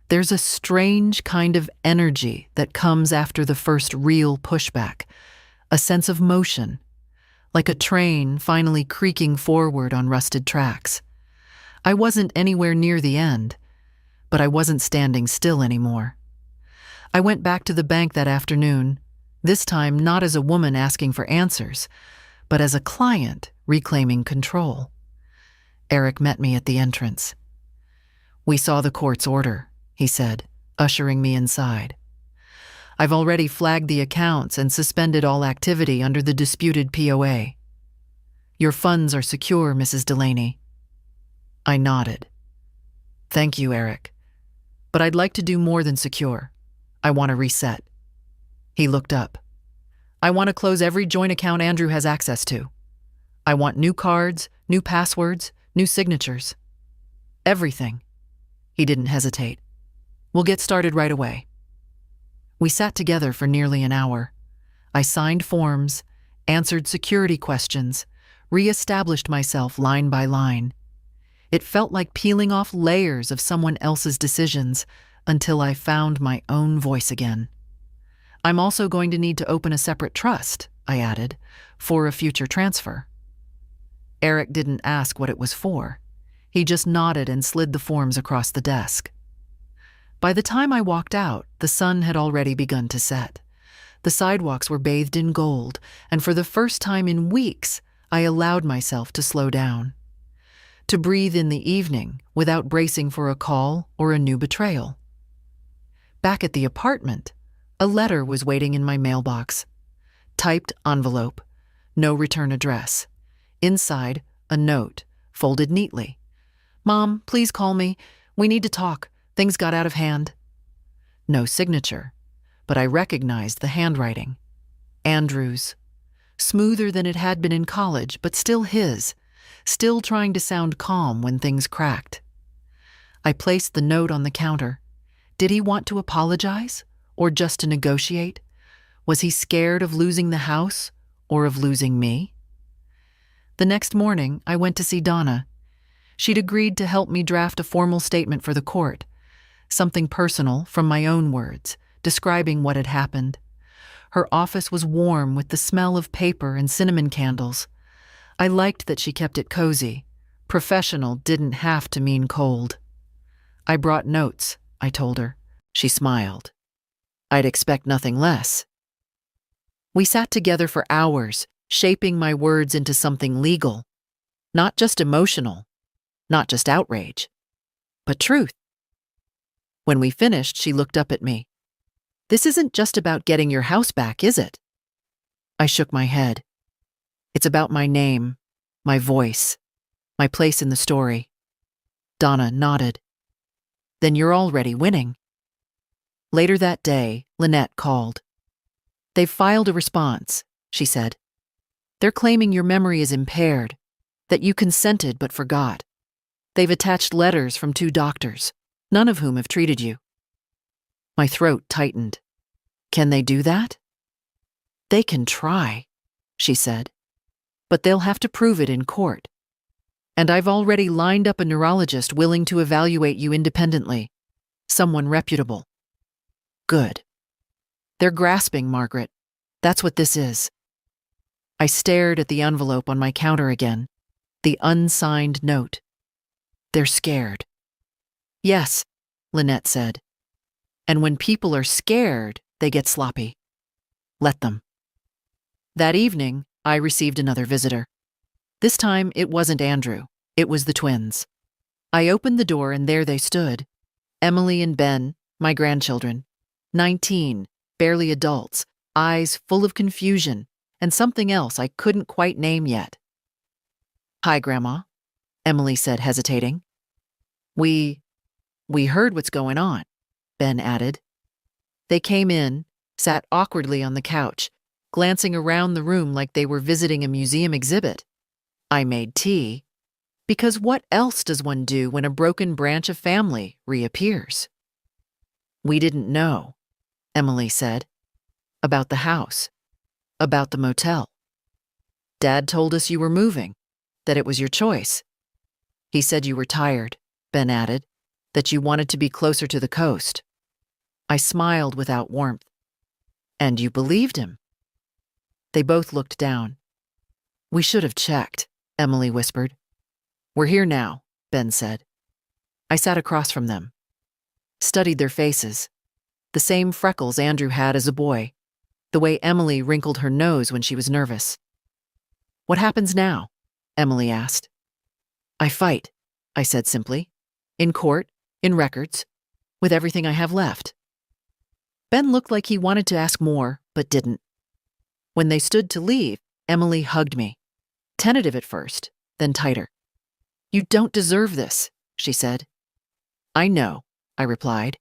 S1: There's a strange kind of energy that comes after the first real pushback, a sense of motion, like a train finally creaking forward on rusted tracks. I wasn't anywhere near the end, but I wasn't standing still anymore. I went back to the bank that afternoon, this time not as a woman asking for answers, but as a client reclaiming control. Eric met me at the entrance. "We saw the court's order," he said, ushering me inside. "I've already flagged the accounts and suspended all activity under the disputed POA. Your funds are secure, Mrs. Delaney." I nodded. "Thank you, Eric. But I'd like to do more than secure. I want to reset." He looked up. "I want to close every joint account Andrew has access to. I want new cards, new passwords, new signatures. Everything." He didn't hesitate. "We'll get started right away." We sat together for nearly an hour. I signed forms, answered security questions, re-established myself line by line. It felt like peeling off layers of someone else's decisions until I found my own voice again. "I'm also going to need to open a separate trust," I added, for a future transfer. Eric didn't ask what it was for. He just nodded and slid the forms across the desk. By the time I walked out, the sun had already begun to set. The sidewalks were bathed in gold, and for the first time in weeks, I allowed myself to slow down. To breathe in the evening without bracing for a call or a new betrayal. Back at the apartment, a letter was waiting in my mailbox. Typed envelope, no return address. Inside, a note, folded neatly. "Mom, please call me. We need to talk. Things got out of hand." No signature, but I recognized the handwriting. Andrew's. Smoother than it had been in college, but still his. Still trying to sound calm when things cracked. I placed the note on the counter. Did he want to apologize? Or just to negotiate? Was he scared of losing the house? Or of losing me? The next morning, I went to see Donna. She'd agreed to help me draft a formal statement for the court. Something personal from my own words, describing what had happened. Her office was warm with the smell of paper and cinnamon candles. I liked that she kept it cozy. Professional didn't have to mean cold. "I brought notes," I told her. She smiled. "I'd expect nothing less." We sat together for hours, shaping my words into something legal. Not just emotional, not just outrage, but truth. When we finished, she looked up at me. "This isn't just about getting your house back, is it?" I shook my head. "It's about my name, my voice, my place in the story." Donna nodded. "Then you're already winning." Later that day, Lynette called. "They've filed a response," she said. "They're claiming your memory is impaired, that you consented but forgot. They've attached letters from 2 doctors, none of whom have treated you." My throat tightened. "Can they do that?" "They can try," she said. "But they'll have to prove it in court. And I've already lined up a neurologist willing to evaluate you independently. Someone reputable." "Good." "They're grasping, Margaret. That's what this is." I stared at the envelope on my counter again, the unsigned note. "They're scared." "Yes," Lynette said. "And when people are scared, they get sloppy. Let them." That evening, I received another visitor. This time, it wasn't Andrew. It was the twins. I opened the door and there they stood. Emily and Ben, my grandchildren. 19, barely adults, eyes full of confusion, and something else I couldn't quite name yet. "Hi, Grandma," Emily said, hesitating. We heard what's going on," Ben added. They came in, sat awkwardly on the couch, glancing around the room like they were visiting a museum exhibit. I made tea, because what else does one do when a broken branch of family reappears? "We didn't know," Emily said. "About the house. About the motel. Dad told us you were moving, that it was your choice. He said you were tired," Ben added, "that you wanted to be closer to the coast." I smiled without warmth. "And you believed him?" They both looked down. "We should have checked," Emily whispered. "We're here now," Ben said. I sat across from them, studied their faces, the same freckles Andrew had as a boy, the way Emily wrinkled her nose when she was nervous. "What happens now?" Emily asked. "I fight," I said simply. "In court, in records, with everything I have left." Ben looked like he wanted to ask more, but didn't. When they stood to leave, Emily hugged me. Tentative at first, then tighter. "You don't deserve this," she said. "I know," I replied.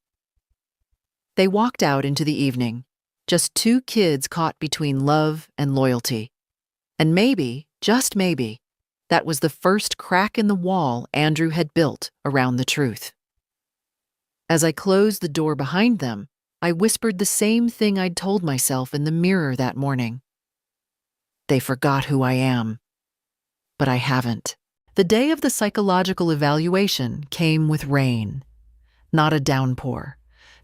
S1: They walked out into the evening, just 2 kids caught between love and loyalty. And maybe, just maybe, that was the first crack in the wall Andrew had built around the truth. As I closed the door behind them, I whispered the same thing I'd told myself in the mirror that morning. They forgot who I am. But I haven't. The day of the psychological evaluation came with rain. Not a downpour.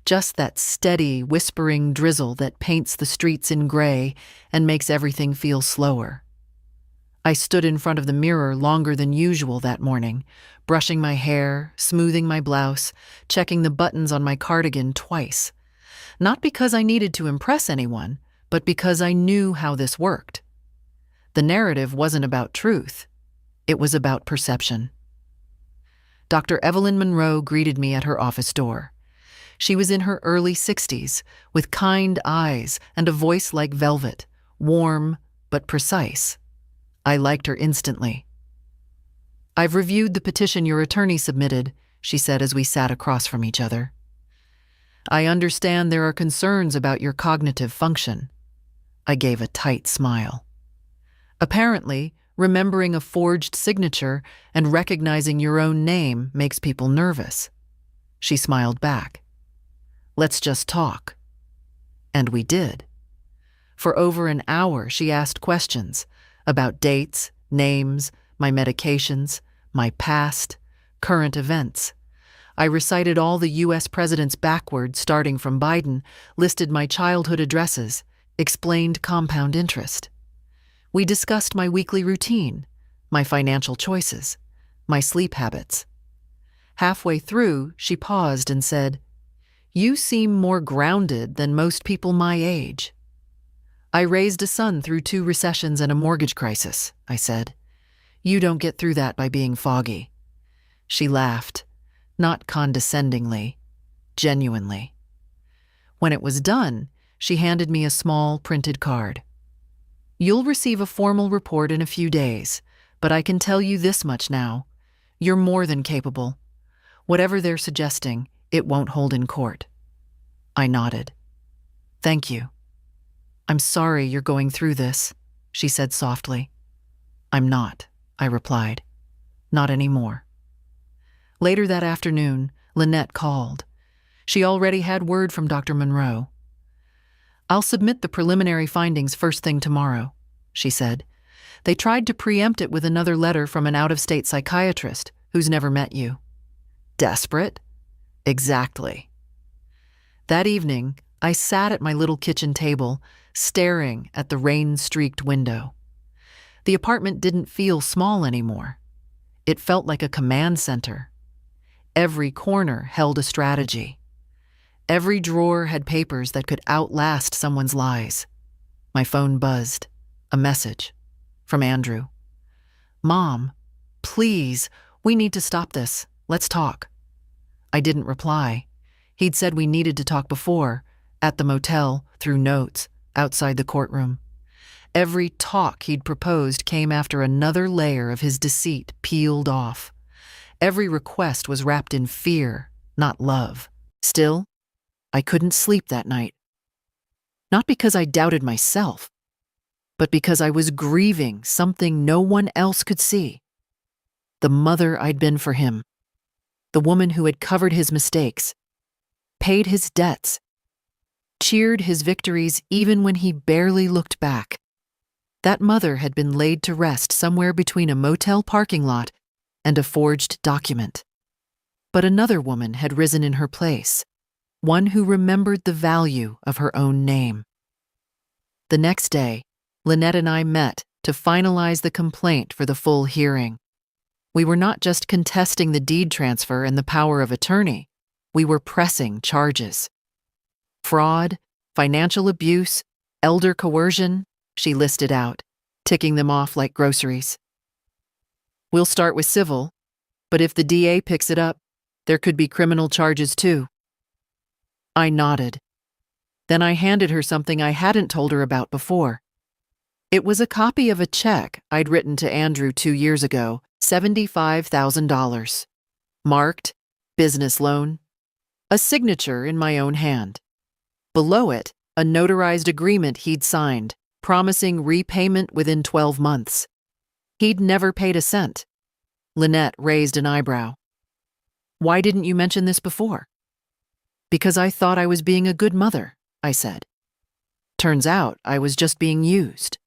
S1: just that steady, whispering drizzle that paints the streets in gray and makes everything feel slower. I stood in front of the mirror longer than usual that morning, brushing my hair, smoothing my blouse, checking the buttons on my cardigan twice. Not because I needed to impress anyone, but because I knew how this worked. The narrative wasn't about truth. It was about perception. Dr. Evelyn Monroe greeted me at her office door. She was in her early 60s, with kind eyes and a voice like velvet, warm but precise. I liked her instantly. "I've reviewed the petition your attorney submitted," she said as we sat across from each other. "I understand there are concerns about your cognitive function." I gave a tight smile. "Apparently, remembering a forged signature and recognizing your own name makes people nervous." She smiled back. "Let's just talk." And we did. For over an hour, she asked questions about dates, names, my medications, my past, current events. I recited all the U.S. presidents backwards, starting from Biden, listed my childhood addresses, explained compound interest. We discussed my weekly routine, my financial choices, my sleep habits. Halfway through, she paused and said, "You seem more grounded than most people my age." "I raised a son through 2 recessions and a mortgage crisis," I said. "You don't get through that by being foggy." She laughed, not condescendingly, genuinely. When it was done, she handed me a small printed card. "You'll receive a formal report in a few days, but I can tell you this much now. You're more than capable. Whatever they're suggesting, it won't hold in court." I nodded. "Thank you." "I'm sorry you're going through this," she said softly. "I'm not," I replied. "Not anymore." Later that afternoon, Lynette called. She already had word from Dr. Monroe. "I'll submit the preliminary findings first thing tomorrow," she said. "They tried to preempt it with another letter from an out-of-state psychiatrist who's never met you." Desperate? Exactly. That evening, I sat at my little kitchen table, staring at the rain-streaked window. The apartment didn't feel small anymore. It felt like a command center. Every corner held a strategy. Every drawer had papers that could outlast someone's lies. My phone buzzed. A message. From Andrew. "Mom, please, we need to stop this. Let's talk." I didn't reply. He'd said we needed to talk before, at the motel, through notes, outside the courtroom. Every talk he'd proposed came after another layer of his deceit peeled off. Every request was wrapped in fear, not love. Still, I couldn't sleep that night. Not because I doubted myself, but because I was grieving something no one else could see. The mother I'd been for him. The woman who had covered his mistakes, paid his debts, cheered his victories even when he barely looked back. That mother had been laid to rest somewhere between a motel parking lot and a forged document. But another woman had risen in her place, one who remembered the value of her own name. The next day, Lynette and I met to finalize the complaint for the full hearing. We were not just contesting the deed transfer and the power of attorney, we were pressing charges. Fraud, financial abuse, elder coercion, she listed out, ticking them off like groceries. "We'll start with civil, but if the DA picks it up, there could be criminal charges too." I nodded. Then I handed her something I hadn't told her about before. It was a copy of a check I'd written to Andrew 2 years ago, $75,000. Marked, business loan. A signature in my own hand. Below it, a notarized agreement he'd signed, promising repayment within 12 months. He'd never paid a cent. Lynette raised an eyebrow. "Why didn't you mention this before?" "Because I thought I was being a good mother," I said. "Turns out I was just being used."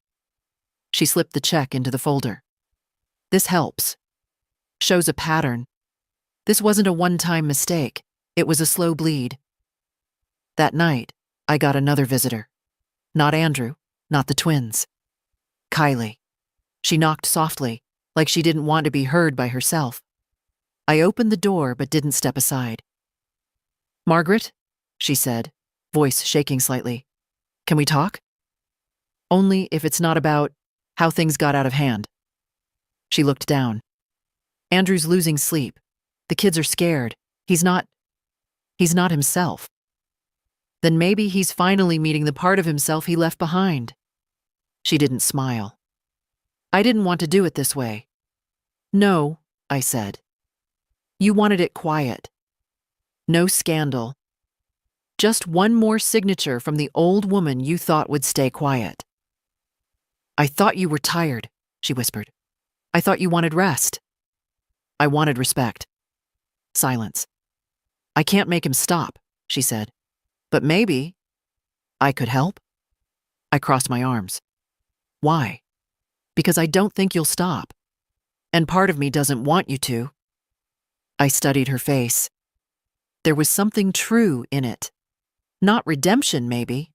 S1: She slipped the check into the folder. "This helps. Shows a pattern. This wasn't a one-time mistake. It was a slow bleed. That night, I got another visitor. Not Andrew, not the twins. Kylie. She knocked softly, like she didn't want to be heard by herself. I opened the door but didn't step aside. "Margaret," she said, voice shaking slightly. "Can we talk? Only if it's not about how things got out of hand." She looked down. "Andrew's losing sleep. The kids are scared. He's not himself. Then maybe he's finally meeting the part of himself he left behind." She didn't smile. "I didn't want to do it this way." "No," I said. "You wanted it quiet. No scandal. Just one more signature from the old woman you thought would stay quiet." "I thought you were tired," she whispered. "I thought you wanted rest." I wanted respect. Silence. "I can't make him stop," she said. "But maybe I could help." I crossed my arms. "Why?" "Because I don't think you'll stop. And part of me doesn't want you to." I studied her face. There was something true in it. Not redemption, maybe,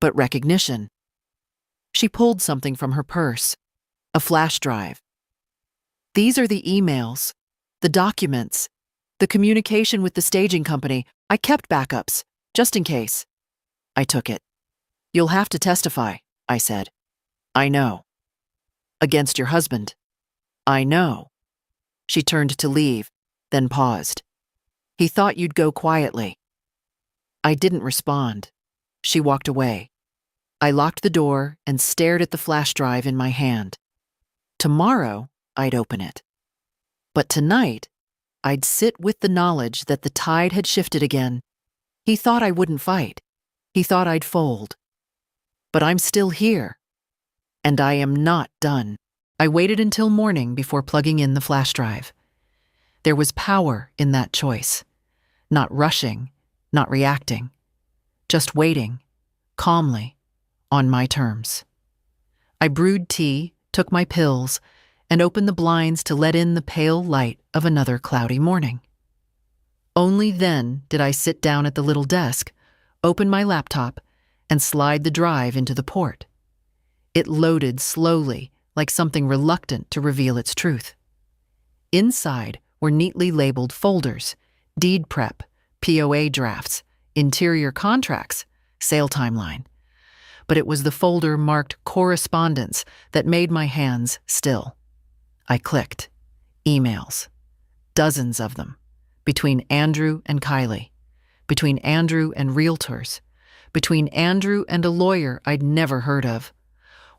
S1: but recognition. She pulled something from her purse, a flash drive. "These are the emails, the documents, the communication with the staging company. I kept backups, just in case." I took it. "You'll have to testify," I said. "I know." "Against your husband." "I know." She turned to leave, then paused. "He thought you'd go quietly." I didn't respond. She walked away. I locked the door and stared at the flash drive in my hand. Tomorrow, I'd open it. But tonight, I'd sit with the knowledge that the tide had shifted again. He thought I wouldn't fight. He thought I'd fold. But I'm still here. And I am not done. I waited until morning before plugging in the flash drive. There was power in that choice. Not rushing, not reacting. Just waiting, calmly, on my terms. I brewed tea, took my pills, and opened the blinds to let in the pale light of another cloudy morning. Only then did I sit down at the little desk, open my laptop, and slide the drive into the port. It loaded slowly, like something reluctant to reveal its truth. Inside were neatly labeled folders, deed prep, POA drafts, interior contracts, sale timeline. But it was the folder marked correspondence that made my hands still. I clicked. Emails. Dozens of them. Between Andrew and Kylie. Between Andrew and realtors. Between Andrew and a lawyer I'd never heard of.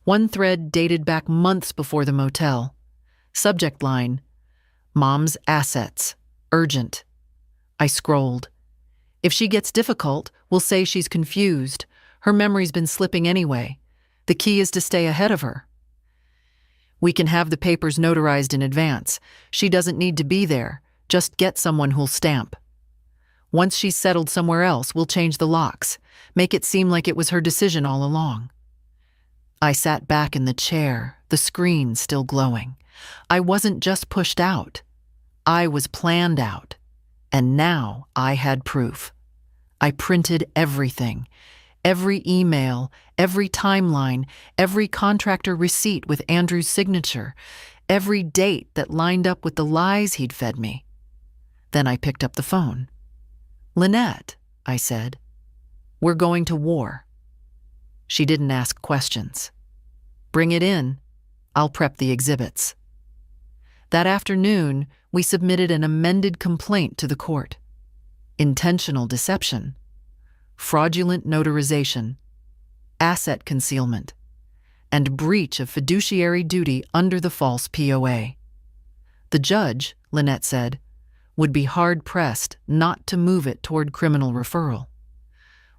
S1: One thread dated back months before the motel. Subject line, "Mom's assets. Urgent." I scrolled. "If she gets difficult, we'll say she's confused. Her memory's been slipping anyway. The key is to stay ahead of her. We can have the papers notarized in advance. She doesn't need to be there. Just get someone who'll stamp. Once she's settled somewhere else, we'll change the locks. Make it seem like it was her decision all along." I sat back in the chair, the screen still glowing. I wasn't just pushed out. I was planned out. And now I had proof. I printed everything. Every email, every timeline, every contractor receipt with Andrew's signature, every date that lined up with the lies he'd fed me. Then I picked up the phone. "Lynette," I said, "we're going to war." She didn't ask questions. "Bring it in. I'll prep the exhibits." That afternoon, we submitted an amended complaint to the court. Intentional deception, fraudulent notarization, asset concealment, and breach of fiduciary duty under the false POA. The judge, Lynette said, would be hard-pressed not to move it toward criminal referral.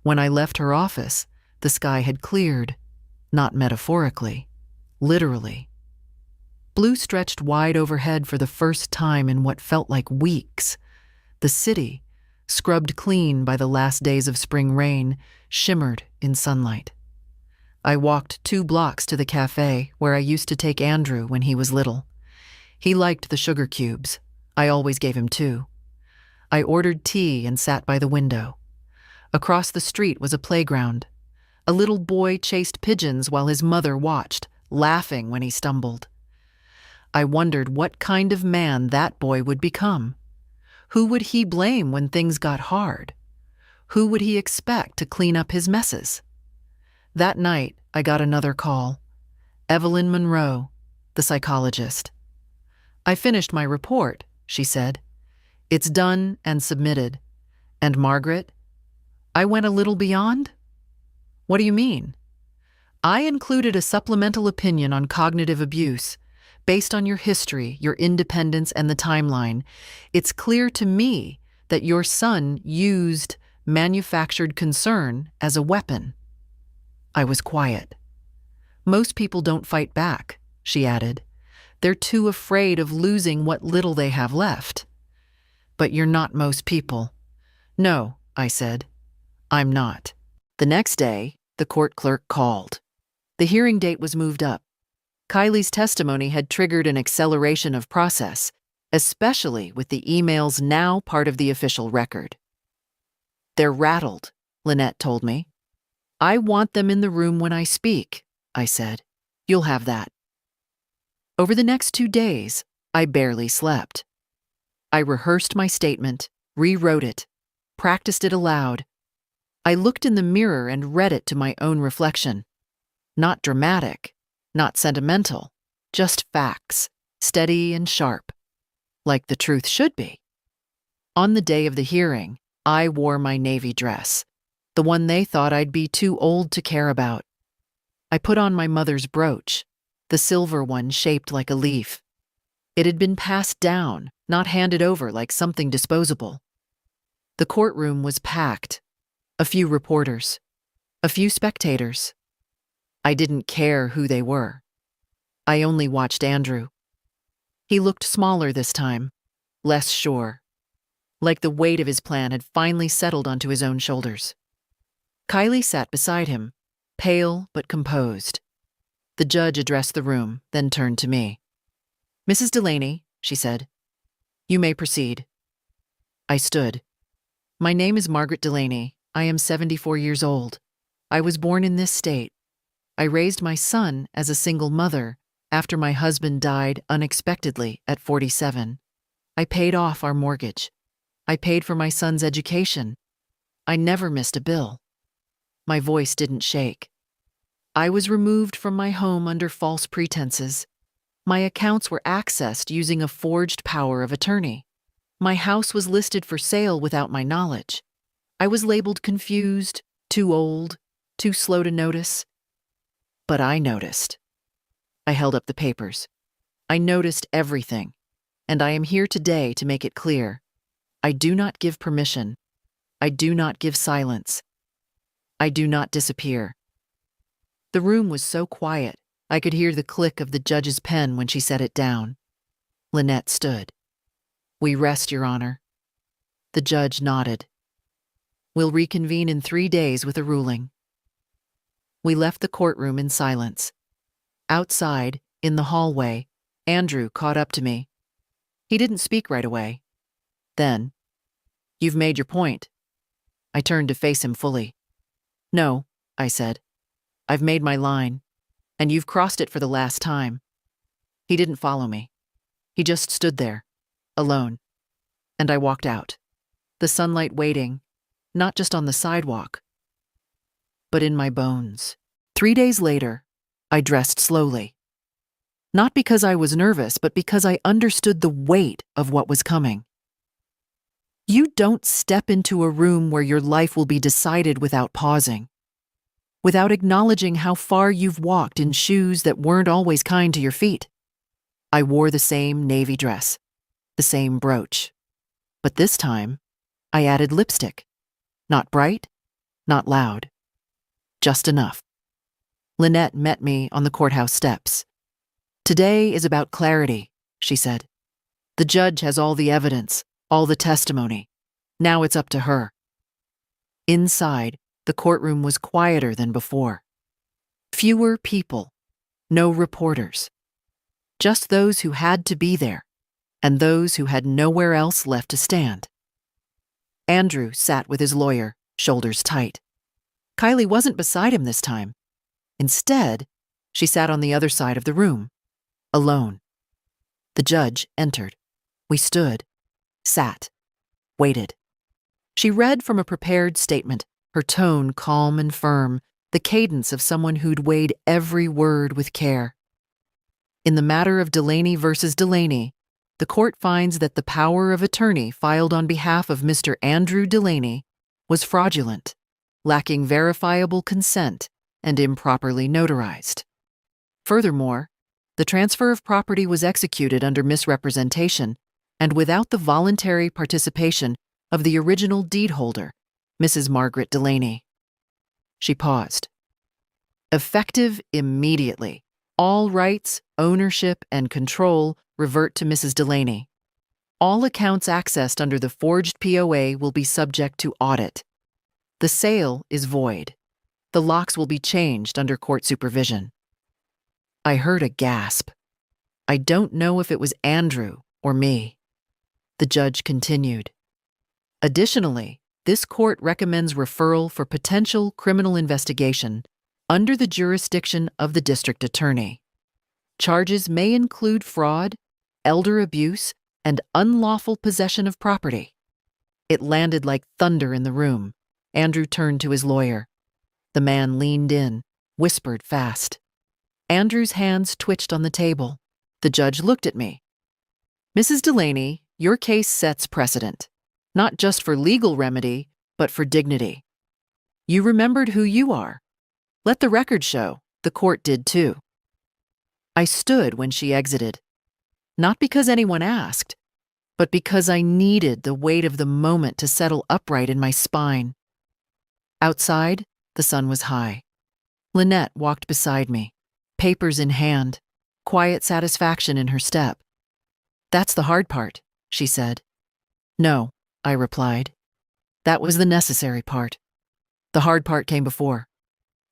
S1: When I left her office, the sky had cleared, not metaphorically, literally. Blue stretched wide overhead for the first time in what felt like weeks. The city, scrubbed clean by the last days of spring rain, shimmered in sunlight. I walked 2 blocks to the cafe where I used to take Andrew when he was little. He liked the sugar cubes. I always gave him 2. I ordered tea and sat by the window. Across the street was a playground. A little boy chased pigeons while his mother watched, laughing when he stumbled. I wondered what kind of man that boy would become. Who would he blame when things got hard? Who would he expect to clean up his messes? That night, I got another call. Evelyn Monroe, the psychologist. "I finished my report," she said. "It's done and submitted. And Margaret, I went a little beyond?" "What do you mean?" "I included a supplemental opinion on cognitive abuse. Based on your history, your independence, and the timeline, it's clear to me that your son used manufactured concern as a weapon." I was quiet. "Most people don't fight back," she added. "They're too afraid of losing what little they have left." "But you're not most people." "No," I said. "I'm not." The next day, the court clerk called. The hearing date was moved up. Kylie's testimony had triggered an acceleration of process, especially with the emails now part of the official record. "They're rattled," Lynette told me. "I want them in the room when I speak," I said. "You'll have that." Over the next 2 days, I barely slept. I rehearsed my statement, rewrote it, practiced it aloud. I looked in the mirror and read it to my own reflection. Not dramatic, not sentimental, just facts, steady and sharp, like the truth should be. On the day of the hearing, I wore my navy dress, the one they thought I'd be too old to care about. I put on my mother's brooch, the silver one shaped like a leaf. It had been passed down, not handed over like something disposable. The courtroom was packed. A few reporters, a few spectators. I didn't care who they were. I only watched Andrew. He looked smaller this time, less sure, like the weight of his plan had finally settled onto his own shoulders. Kylie sat beside him, pale but composed. The judge addressed the room, then turned to me. "Mrs. Delaney," she said, "you may proceed." I stood. "My name is Margaret Delaney. I am 74 years old. I was born in this state. I raised my son as a single mother after my husband died unexpectedly at 47. I paid off our mortgage. I paid for my son's education. I never missed a bill." My voice didn't shake. "I was removed from my home under false pretenses. My accounts were accessed using a forged power of attorney. My house was listed for sale without my knowledge. I was labeled confused, too old, too slow to notice. But I noticed." I held up the papers. "I noticed everything, and I am here today to make it clear. I do not give permission. I do not give silence. I do not disappear." The room was so quiet, I could hear the click of the judge's pen when she set it down. Lynette stood. "We rest, Your Honor." The judge nodded. "We'll reconvene in 3 days with a ruling." We left the courtroom in silence. Outside, in the hallway, Andrew caught up to me. He didn't speak right away. Then, "You've made your point." I turned to face him fully. "No," I said. "I've made my line, and you've crossed it for the last time." He didn't follow me. He just stood there, alone. And I walked out, the sunlight waiting, not just on the sidewalk, but in my bones. 3 days later, I dressed slowly. Not because I was nervous, but because I understood the weight of what was coming. You don't step into a room where your life will be decided without pausing, without acknowledging how far you've walked in shoes that weren't always kind to your feet. I wore the same navy dress, the same brooch. But this time, I added lipstick. Not bright, not loud. Just enough. Lynette met me on the courthouse steps. "Today is about clarity," she said. "The judge has all the evidence, all the testimony. Now it's up to her." Inside, the courtroom was quieter than before. Fewer people, no reporters. Just those who had to be there, and those who had nowhere else left to stand. Andrew sat with his lawyer, shoulders tight. Kylie wasn't beside him this time. Instead, she sat on the other side of the room, alone. The judge entered. We stood, sat, waited. She read from a prepared statement, her tone calm and firm, the cadence of someone who'd weighed every word with care. In the matter of Delaney versus Delaney, the court finds that the power of attorney filed on behalf of Mr. Andrew Delaney was fraudulent, lacking verifiable consent, and improperly notarized. Furthermore, the transfer of property was executed under misrepresentation and without the voluntary participation of the original deed holder, Mrs. Margaret Delaney. She paused. Effective immediately, all rights, ownership, and control revert to Mrs. Delaney. All accounts accessed under the forged POA will be subject to audit. The sale is void. The locks will be changed under court supervision. I heard a gasp. I don't know if it was Andrew or me. The judge continued. Additionally, this court recommends referral for potential criminal investigation under the jurisdiction of the district attorney. Charges may include fraud, elder abuse, and unlawful possession of property. It landed like thunder in the room. Andrew turned to his lawyer. The man leaned in, whispered fast. Andrew's hands twitched on the table. The judge looked at me. Mrs. Delaney, your case sets precedent, not just for legal remedy, but for dignity. You remembered who you are. Let the record show, the court did too. I stood when she exited, not because anyone asked, but because I needed the weight of the moment to settle upright in my spine. Outside, the sun was high. Lynette walked beside me, papers in hand, quiet satisfaction in her step. That's the hard part, she said. No, I replied. That was the necessary part. The hard part came before.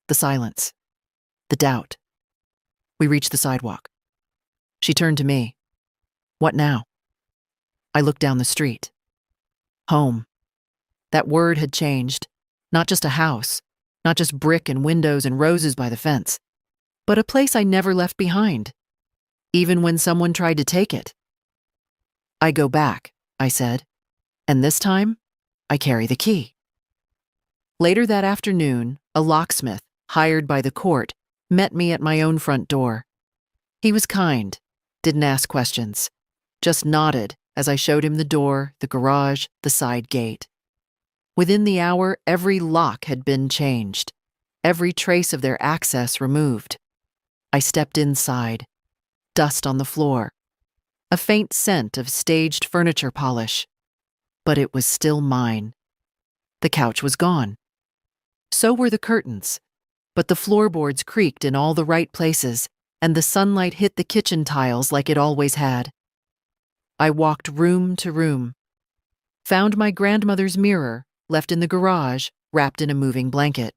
S1: The silence. The doubt. We reached the sidewalk. She turned to me. What now? I looked down the street. Home. That word had changed. Not just a house, not just brick and windows and roses by the fence, but a place I never left behind, even when someone tried to take it. I go back, I said, and this time, I carry the key. Later that afternoon, a locksmith, hired by the court, met me at my own front door. He was kind, didn't ask questions, just nodded as I showed him the door, the garage, the side gate. Within the hour, every lock had been changed, every trace of their access removed. I stepped inside, dust on the floor, a faint scent of staged furniture polish, but it was still mine. The couch was gone. So were the curtains, but the floorboards creaked in all the right places, and the sunlight hit the kitchen tiles like it always had. I walked room to room, found my grandmother's mirror, left in the garage, wrapped in a moving blanket.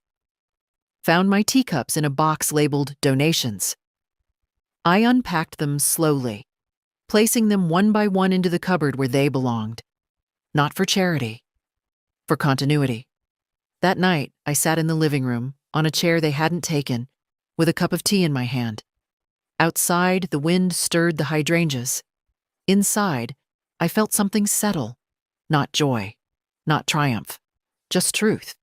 S1: Found my teacups in a box labeled donations. I unpacked them slowly, placing them one by one into the cupboard where they belonged. Not for charity, for continuity. That night, I sat in the living room, on a chair they hadn't taken, with a cup of tea in my hand. Outside, the wind stirred the hydrangeas. Inside, I felt something settle, not joy, not triumph. Just truth.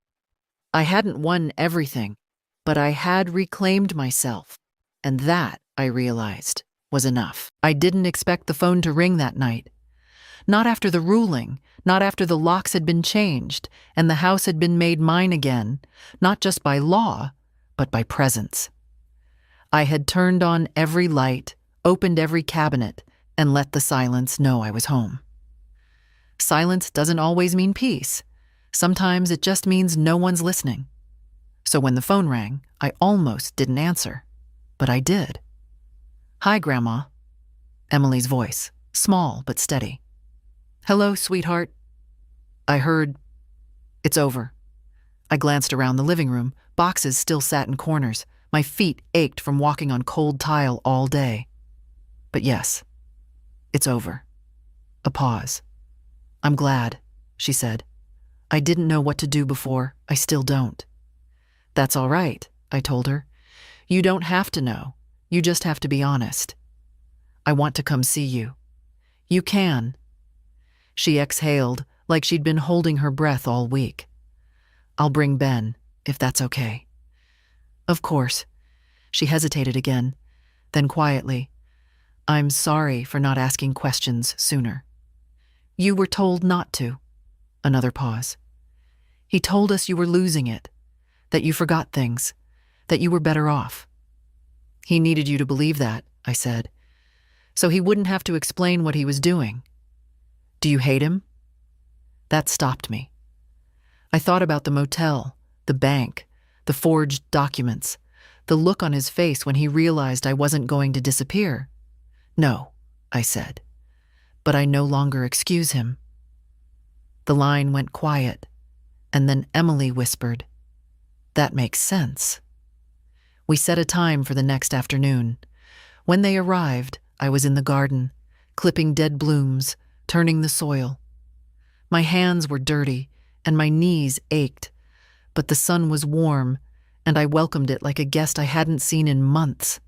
S1: I hadn't won everything, but I had reclaimed myself, and that, I realized, was enough. I didn't expect the phone to ring that night. Not after the ruling, not after the locks had been changed, and the house had been made mine again, not just by law, but by presence. I had turned on every light, opened every cabinet, and let the silence know I was home. Silence doesn't always mean peace. Sometimes it just means no one's listening. So when the phone rang, I almost didn't answer, but I did. Hi, Grandma. Emily's voice, small but steady. Hello, sweetheart. I heard, it's over. I glanced around the living room. Boxes still sat in corners. My feet ached from walking on cold tile all day. But yes, it's over. A pause. I'm glad, she said. I didn't know what to do before. I still don't. That's all right, I told her. You don't have to know. You just have to be honest. I want to come see you. You can. She exhaled like she'd been holding her breath all week. I'll bring Ben, if that's okay. Of course. She hesitated again, then quietly, I'm sorry for not asking questions sooner. You were told not to. Another pause. He told us you were losing it, that you forgot things, that you were better off. He needed you to believe that, I said, so he wouldn't have to explain what he was doing. Do you hate him? That stopped me. I thought about the motel, the bank, the forged documents, the look on his face when he realized I wasn't going to disappear. No, I said, but I no longer excuse him. The line went quiet, and then Emily whispered, That makes sense. We set a time for the next afternoon. When they arrived, I was in the garden, clipping dead blooms, turning the soil. My hands were dirty, and my knees ached, but the sun was warm, and I welcomed it like a guest I hadn't seen in months.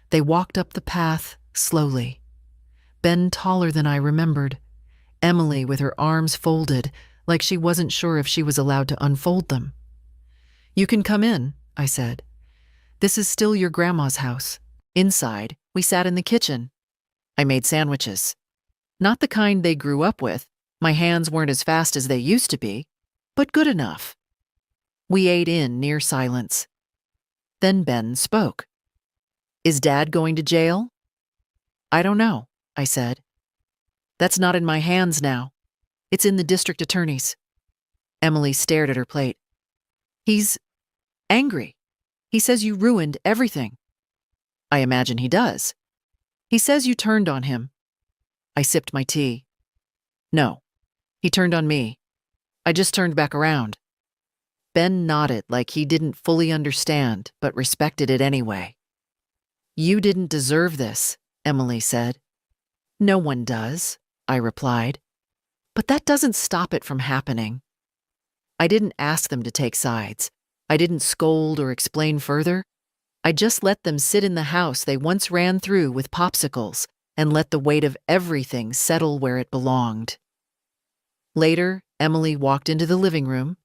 S1: They walked up the path slowly. Ben taller than I remembered, Emily with her arms folded, like she wasn't sure if she was allowed to unfold them. You can come in, I said. This is still your grandma's house. Inside, we sat in the kitchen. I made sandwiches. Not the kind they grew up with. My hands weren't as fast as they used to be, but good enough. We ate in near silence. Then Ben spoke. Is Dad going to jail? I don't know, I said. That's not in my hands now. It's in the district attorney's. Emily stared at her plate. He's angry. He says you ruined everything. I imagine he does. He says you turned on him. I sipped my tea. No, he turned on me. I just turned back around. Ben nodded like he didn't fully understand, but respected it anyway. You didn't deserve this, Emily said. No one does, I replied. But that doesn't stop it from happening. I didn't ask them to take sides. I didn't scold or explain further. I just let them sit in the house they once ran through with popsicles and let the weight of everything settle where it belonged. Later, Emily walked into the living room.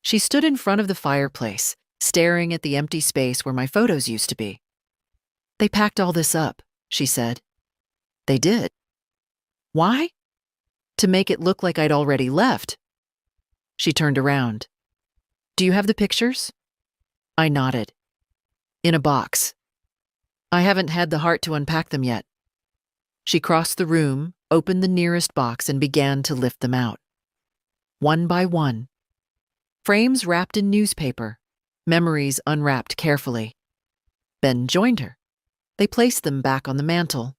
S1: She stood in front of the fireplace, staring at the empty space where my photos used to be. They packed all this up, she said. They did. Why? To make it look like I'd already left. She turned around. Do you have the pictures? I nodded. In a box. I haven't had the heart to unpack them yet. She crossed the room, opened the nearest box, and began to lift them out. One by one. Frames wrapped in newspaper, memories unwrapped carefully. Ben joined her. They placed them back on the mantel.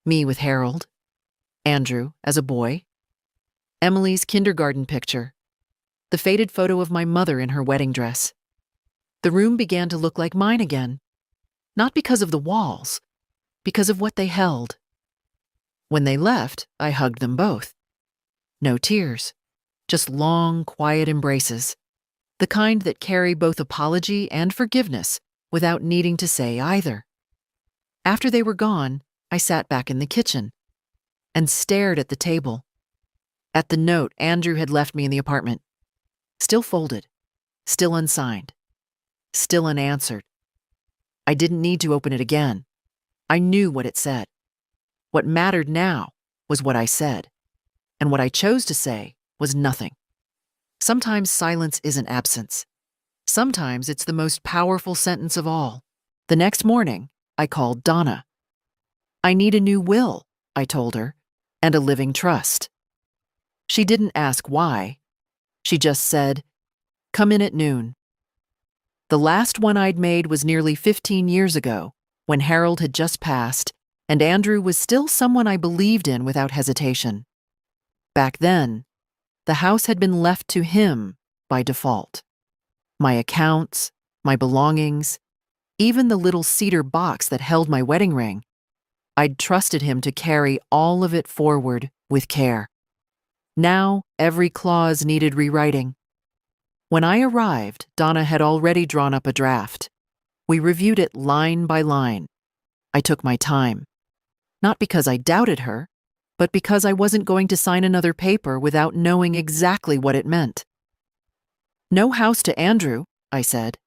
S1: Me with Harold. Andrew as a boy. Emily's kindergarten picture. The faded photo of my mother in her wedding dress. The room began to look like mine again. Not because of the walls, because of what they held. When they left, I hugged them both. No tears, just long, quiet embraces. The kind that carry both apology and forgiveness without needing to say either. After they were gone, I sat back in the kitchen and stared at the table, at the note Andrew had left me in the apartment. Still folded, still unsigned, still unanswered. I didn't need to open it again. I knew what it said. What mattered now was what I said, and what I chose to say was nothing. Sometimes silence isn't absence. Sometimes it's the most powerful sentence of all. The next morning, I called Donna. I need a new will, I told her, and a living trust. She didn't ask why. She just said, come in at noon. The last one I'd made was nearly 15 years ago, when Harold had just passed, and Andrew was still someone I believed in without hesitation. Back then, the house had been left to him by default. My accounts, my belongings, even the little cedar box that held my wedding ring. I'd trusted him to carry all of it forward with care. Now, every clause needed rewriting. When I arrived, Donna had already drawn up a draft. We reviewed it line by line. I took my time. Not because I doubted her, but because I wasn't going to sign another paper without knowing exactly what it meant. No house to Andrew, I said.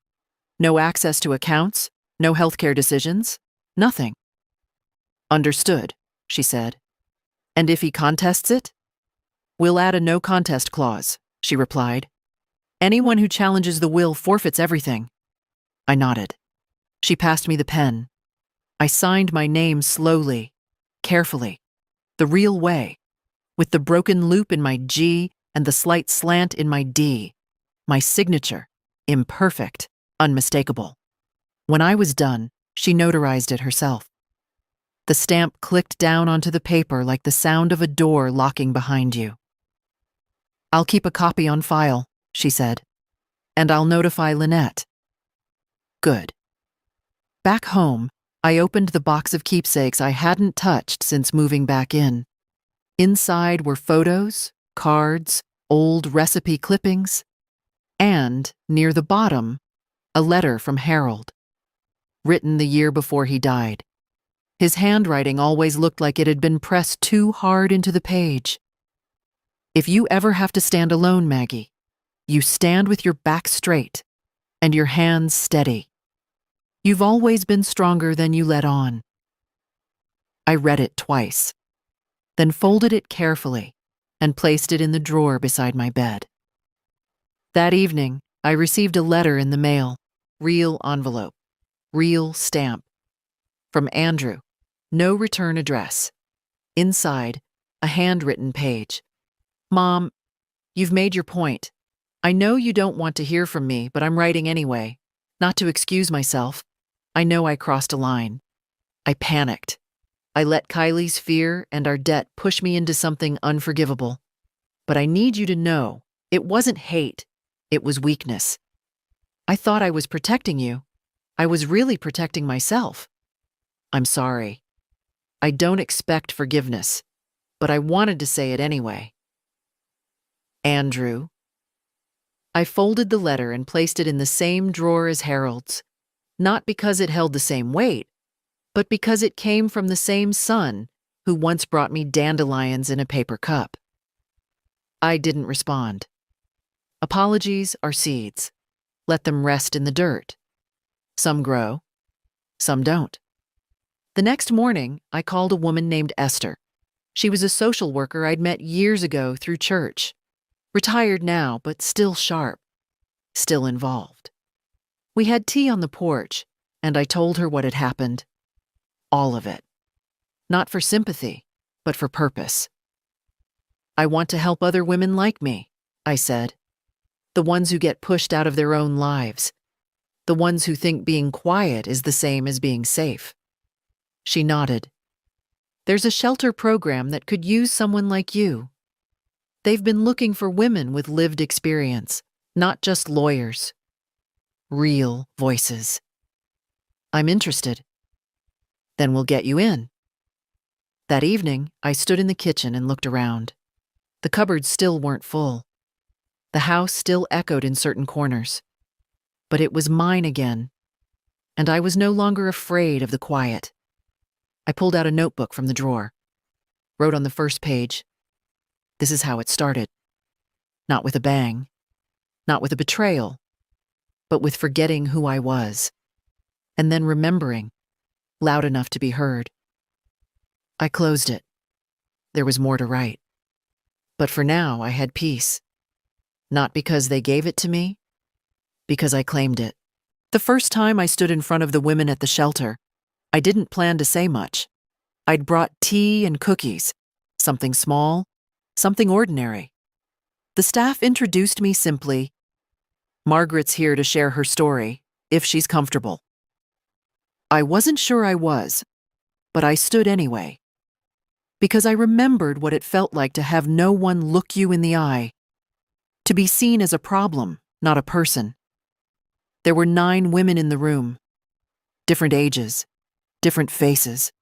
S1: No access to accounts, no healthcare decisions, nothing. Understood, she said. And if he contests it? We'll add a no contest clause, she replied. Anyone who challenges the will forfeits everything. I nodded. She passed me the pen. I signed my name slowly, carefully, the real way, with the broken loop in my G and the slight slant in my D. My signature, imperfect, unmistakable. When I was done, she notarized it herself. The stamp clicked down onto the paper like the sound of a door locking behind you. I'll keep a copy on file, she said, and I'll notify Lynette. Good. Back home, I opened the box of keepsakes I hadn't touched since moving back in. Inside were photos, cards, old recipe clippings, and, near the bottom, a letter from Harold, written the year before he died. His handwriting always looked like it had been pressed too hard into the page. If you ever have to stand alone, Maggie, you stand with your back straight and your hands steady. You've always been stronger than you let on. I read it twice, then folded it carefully and placed it in the drawer beside my bed. That evening, I received a letter in the mail, real envelope, real stamp. From Andrew, no return address. Inside, a handwritten page. Mom, you've made your point. I know you don't want to hear from me, but I'm writing anyway. Not to excuse myself. I know I crossed a line. I panicked. I let Kylie's fear and our debt push me into something unforgivable. But I need you to know, it wasn't hate. It was weakness. I thought I was protecting you. I was really protecting myself. I'm sorry. I don't expect forgiveness, but I wanted to say it anyway. Andrew. I folded the letter and placed it in the same drawer as Harold's, not because it held the same weight, but because it came from the same son who once brought me dandelions in a paper cup. I didn't respond. Apologies are seeds. Let them rest in the dirt. Some grow, some don't. The next morning, I called a woman named Esther. She was a social worker I'd met years ago through church. Retired now, but still sharp, still involved. We had tea on the porch, and I told her what had happened. All of it. Not for sympathy, but for purpose. I want to help other women like me, I said. The ones who get pushed out of their own lives. The ones who think being quiet is the same as being safe. She nodded. There's a shelter program that could use someone like you. They've been looking for women with lived experience, not just lawyers. Real voices. I'm interested. Then we'll get you in. That evening, I stood in the kitchen and looked around. The cupboards still weren't full. The house still echoed in certain corners. But it was mine again, and I was no longer afraid of the quiet. I pulled out a notebook from the drawer, wrote on the first page, this is how it started. Not with a bang, not with a betrayal, but with forgetting who I was, and then remembering, loud enough to be heard. I closed it. There was more to write. But for now, I had peace. Not because they gave it to me, because I claimed it. The first time I stood in front of the women at the shelter, I didn't plan to say much. I'd brought tea and cookies, something small, something ordinary. The staff introduced me simply, Margaret's here to share her story, if she's comfortable. I wasn't sure I was, but I stood anyway. Because I remembered what it felt like to have no one look you in the eye, to be seen as a problem, not a person. There were 9 women in the room, different ages, different faces,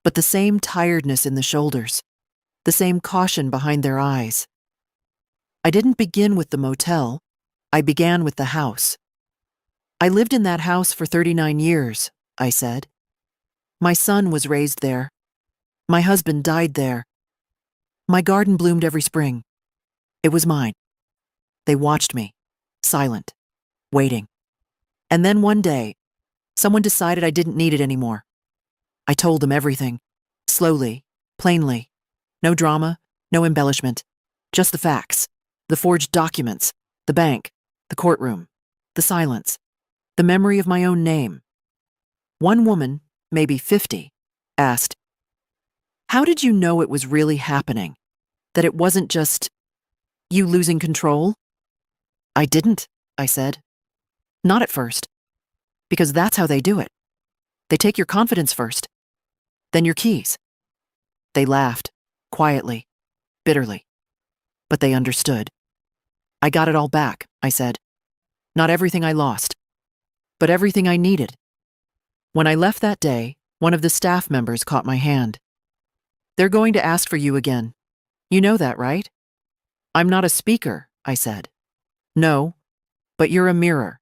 S1: but the same tiredness in the shoulders, the same caution behind their eyes. I didn't begin with the motel. I began with the house. I lived in that house for 39 years, I said. My son was raised there. My husband died there. My garden bloomed every spring. It was mine. They watched me, silent, waiting. And then one day, someone decided I didn't need it anymore. I told them everything, slowly, plainly. No drama, no embellishment, just the facts, the forged documents, the bank, the courtroom, the silence, the memory of my own name. One woman, maybe 50, asked, "How did you know it was really happening? That it wasn't just you losing control?" "I didn't," I said. "Not at first. Because that's how they do it. They take your confidence first, then your keys." They laughed, quietly, bitterly. But they understood. "I got it all back," I said. "Not everything I lost, but everything I needed." When I left that day, one of the staff members caught my hand. "They're going to ask for you again. You know that, right?" "I'm not a speaker," I said. "No, but you're a mirror.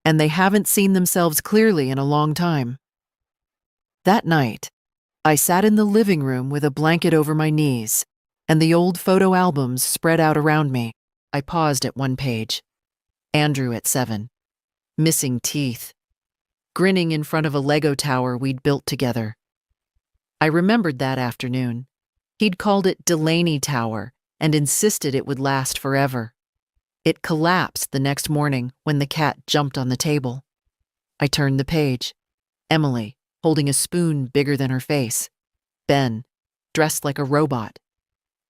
S1: And they haven't seen themselves clearly in a long time." That night, I sat in the living room with a blanket over my knees and the old photo albums spread out around me. I paused at one page. Andrew at 7, missing teeth, grinning in front of a Lego tower we'd built together. I remembered that afternoon. He'd called it Delaney Tower and insisted it would last forever. It collapsed the next morning when the cat jumped on the table. I turned the page. Emily, holding a spoon bigger than her face. Ben, dressed like a robot.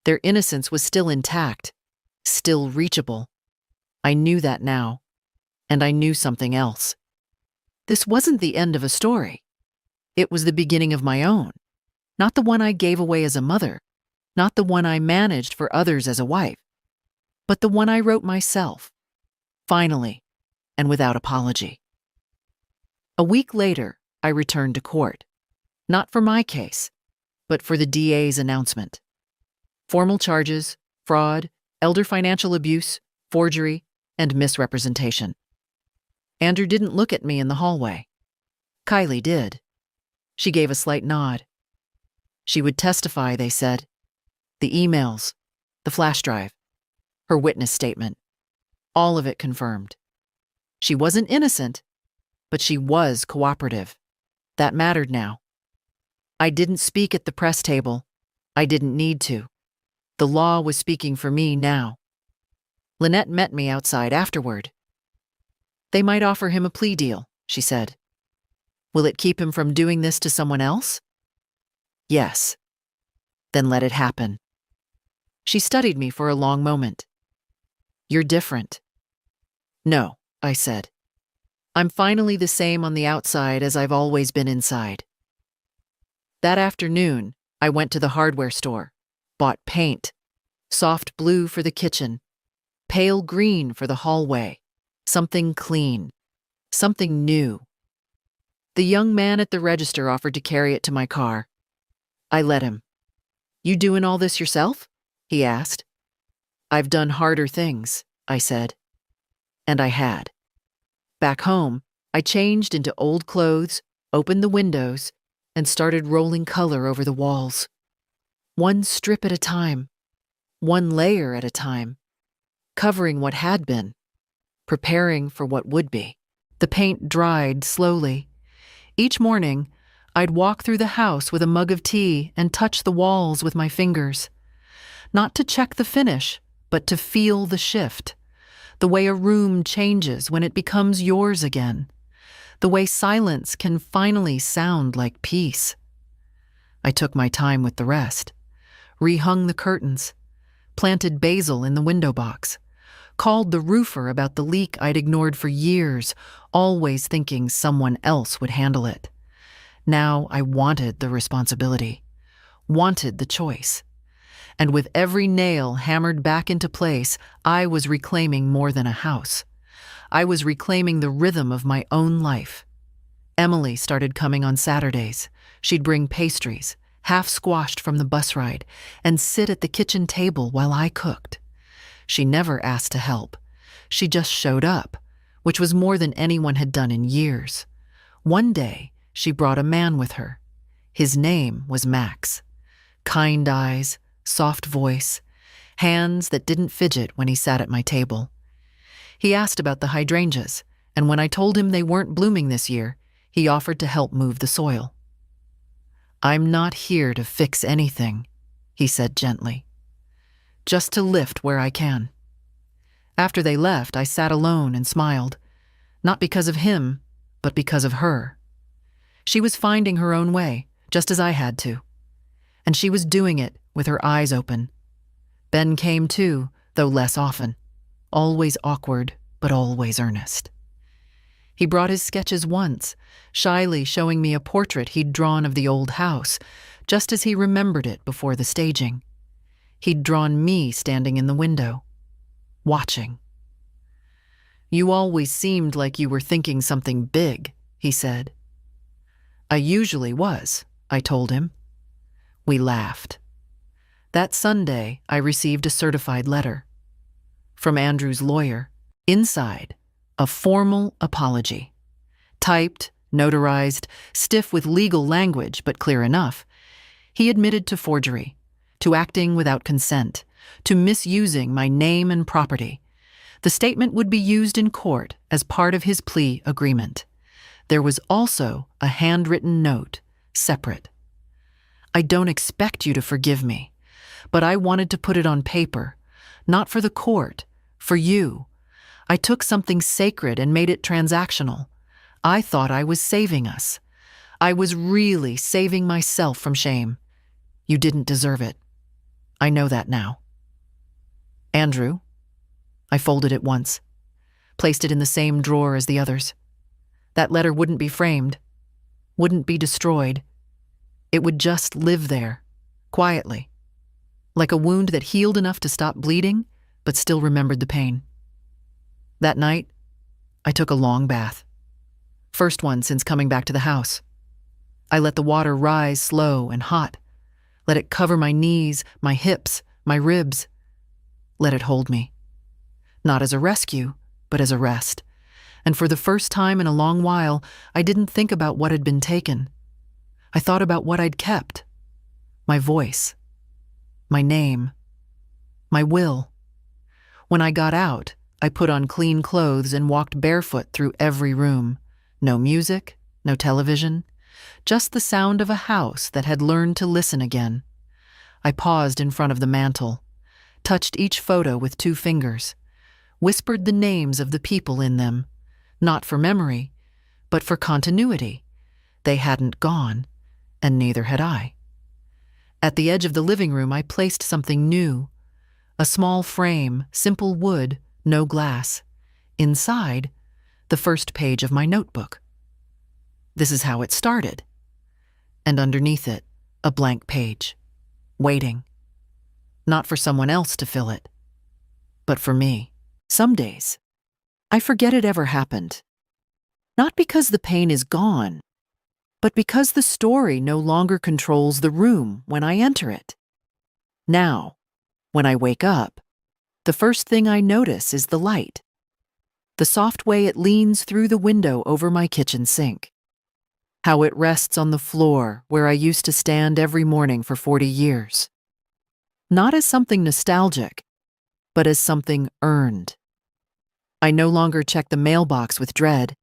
S1: Their innocence was still intact, still reachable. I knew that now, and I knew something else. This wasn't the end of a story. It was the beginning of my own. Not the one I gave away as a mother, not the one I managed for others as a wife, but the one I wrote myself, finally, and without apology. A week later, I returned to court. Not for my case, but for the DA's announcement. Formal charges, fraud, elder financial abuse, forgery, and misrepresentation. Andrew didn't look at me in the hallway. Kylie did. She gave a slight nod. She would testify, they said. The emails, the flash drive, her witness statement. All of it confirmed. She wasn't innocent, but she was cooperative. That mattered now. I didn't speak at the press table. I didn't need to. The law was speaking for me now. Lynette met me outside afterward. "They might offer him a plea deal," she said. "Will it keep him from doing this to someone else?" "Yes." "Then let it happen." She studied me for a long moment. "You're different." "No," I said. "I'm finally the same on the outside as I've always been inside." That afternoon, I went to the hardware store, bought paint, soft blue for the kitchen, pale green for the hallway, something clean, something new. The young man at the register offered to carry it to my car. I let him. "You doing all this yourself?" he asked. "I've done harder things," I said. And I had. Back home, I changed into old clothes, opened the windows, and started rolling color over the walls. One strip at a time, one layer at a time, covering what had been, preparing for what would be. The paint dried slowly. Each morning, I'd walk through the house with a mug of tea and touch the walls with my fingers. Not to check the finish, but to feel the shift. The way a room changes when it becomes yours again. The way silence can finally sound like peace. I took my time with the rest. Rehung the curtains. Planted basil in the window box. Called the roofer about the leak I'd ignored for years, always thinking someone else would handle it. Now I wanted the responsibility. Wanted the choice. And with every nail hammered back into place, I was reclaiming more than a house. I was reclaiming the rhythm of my own life. Emily started coming on Saturdays. She'd bring pastries, half squashed from the bus ride, and sit at the kitchen table while I cooked. She never asked to help. She just showed up, which was more than anyone had done in years. One day, she brought a man with her. His name was Max. Kind eyes, soft voice, hands that didn't fidget when he sat at my table. He asked about the hydrangeas, and when I told him they weren't blooming this year, he offered to help move the soil. "I'm not here to fix anything," he said gently. "Just to lift where I can." After they left, I sat alone and smiled, not because of him, but because of her. She was finding her own way, just as I had to. And she was doing it with her eyes open. Ben came too, though less often. Always awkward, but always earnest. He brought his sketches once, shyly showing me a portrait he'd drawn of the old house, just as he remembered it before the staging. He'd drawn me standing in the window, watching. "You always seemed like you were thinking something big," he said. "I usually was," I told him. We laughed. That Sunday, I received a certified letter from Andrew's lawyer. Inside, a formal apology. Typed, notarized, stiff with legal language, but clear enough. He admitted to forgery, to acting without consent, to misusing my name and property. The statement would be used in court as part of his plea agreement. There was also a handwritten note, separate. "I don't expect you to forgive me, but I wanted to put it on paper, not for the court, for you. I took something sacred and made it transactional. I thought I was saving us. I was really saving myself from shame. You didn't deserve it. I know that now." "Andrew." I folded it once, placed it in the same drawer as the others. That letter wouldn't be framed, wouldn't be destroyed. It would just live there, quietly, like a wound that healed enough to stop bleeding, but still remembered the pain. That night, I took a long bath. First one since coming back to the house. I let the water rise slow and hot. Let it cover my knees, my hips, my ribs. Let it hold me. Not as a rescue, but as a rest. And for the first time in a long while, I didn't think about what had been taken. I thought about what I'd kept. My voice. My name. My will. When I got out, I put on clean clothes and walked barefoot through every room. No music, no television, just the sound of a house that had learned to listen again. I paused in front of the mantel, touched each photo with 2 fingers, whispered the names of the people in them, not for memory, but for continuity. They hadn't gone, and neither had I. At the edge of the living room, I placed something new. A small frame, simple wood, no glass. Inside, the first page of my notebook. This is how it started. And underneath it, a blank page, waiting. Not for someone else to fill it, but for me. Some days, I forget it ever happened. Not because the pain is gone, but because the story no longer controls the room when I enter it. Now, when I wake up, the first thing I notice is the light. The soft way it leans through the window over my kitchen sink. How it rests on the floor where I used to stand every morning for 40 years. Not as something nostalgic, but as something earned. I no longer check the mailbox with dread.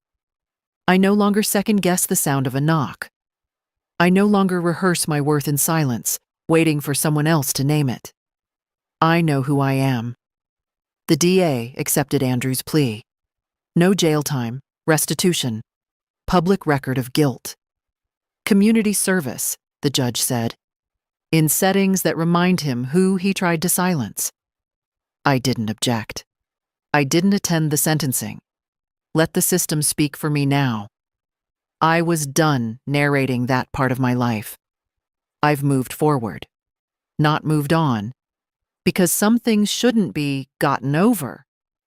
S1: I no longer second-guess the sound of a knock. I no longer rehearse my worth in silence, waiting for someone else to name it. I know who I am. The DA accepted Andrew's plea. No jail time, restitution, public record of guilt. Community service, the judge said, in settings that remind him who he tried to silence. I didn't object. I didn't attend the sentencing. Let the system speak for me now. I was done narrating that part of my life. I've moved forward, not moved on, because some things shouldn't be gotten over.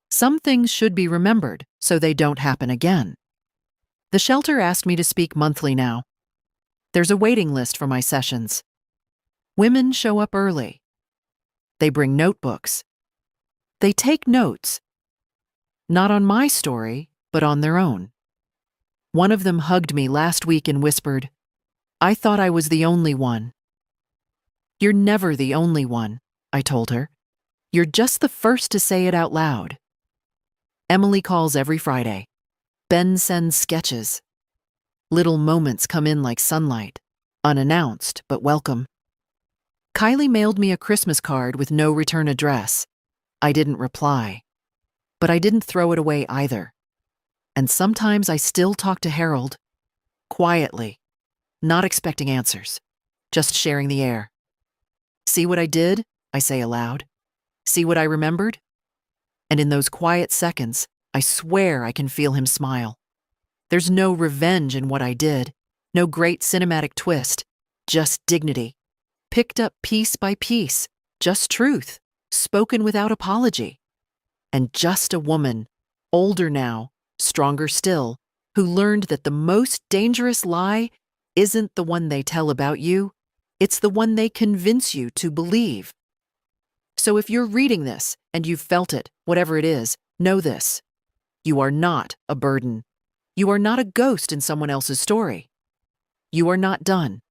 S1: Some things should be remembered so they don't happen again. The shelter asked me to speak monthly now. There's a waiting list for my sessions. Women show up early. They bring notebooks. They take notes. Not on my story, but on their own. One of them hugged me last week and whispered, "I thought I was the only one." "You're never the only one," I told her. "You're just the first to say it out loud." Emily calls every Friday. Ben sends sketches. Little moments come in like sunlight, unannounced but welcome. Kylie mailed me a Christmas card with no return address. I didn't reply, but I didn't throw it away either. And sometimes I still talk to Harold, quietly, not expecting answers, just sharing the air. "See what I did?" I say aloud. "See what I remembered?" And in those quiet seconds, I swear I can feel him smile. There's no revenge in what I did, no great cinematic twist, just dignity. Picked up piece by piece, just truth, spoken without apology. And just a woman, older now, stronger still, who learned that the most dangerous lie isn't the one they tell about you, it's the one they convince you to believe. So if you're reading this and you've felt it, whatever it is, know this. You are not a burden. You are not a ghost in someone else's story. You are not done.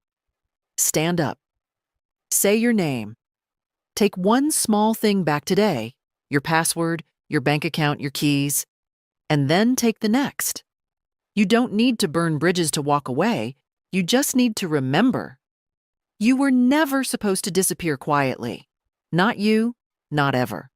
S1: Stand up. Say your name. Take one small thing back today, your password, your bank account, your keys, and then take the next. You don't need to burn bridges to walk away. You just need to remember. You were never supposed to disappear quietly. Not you, not ever.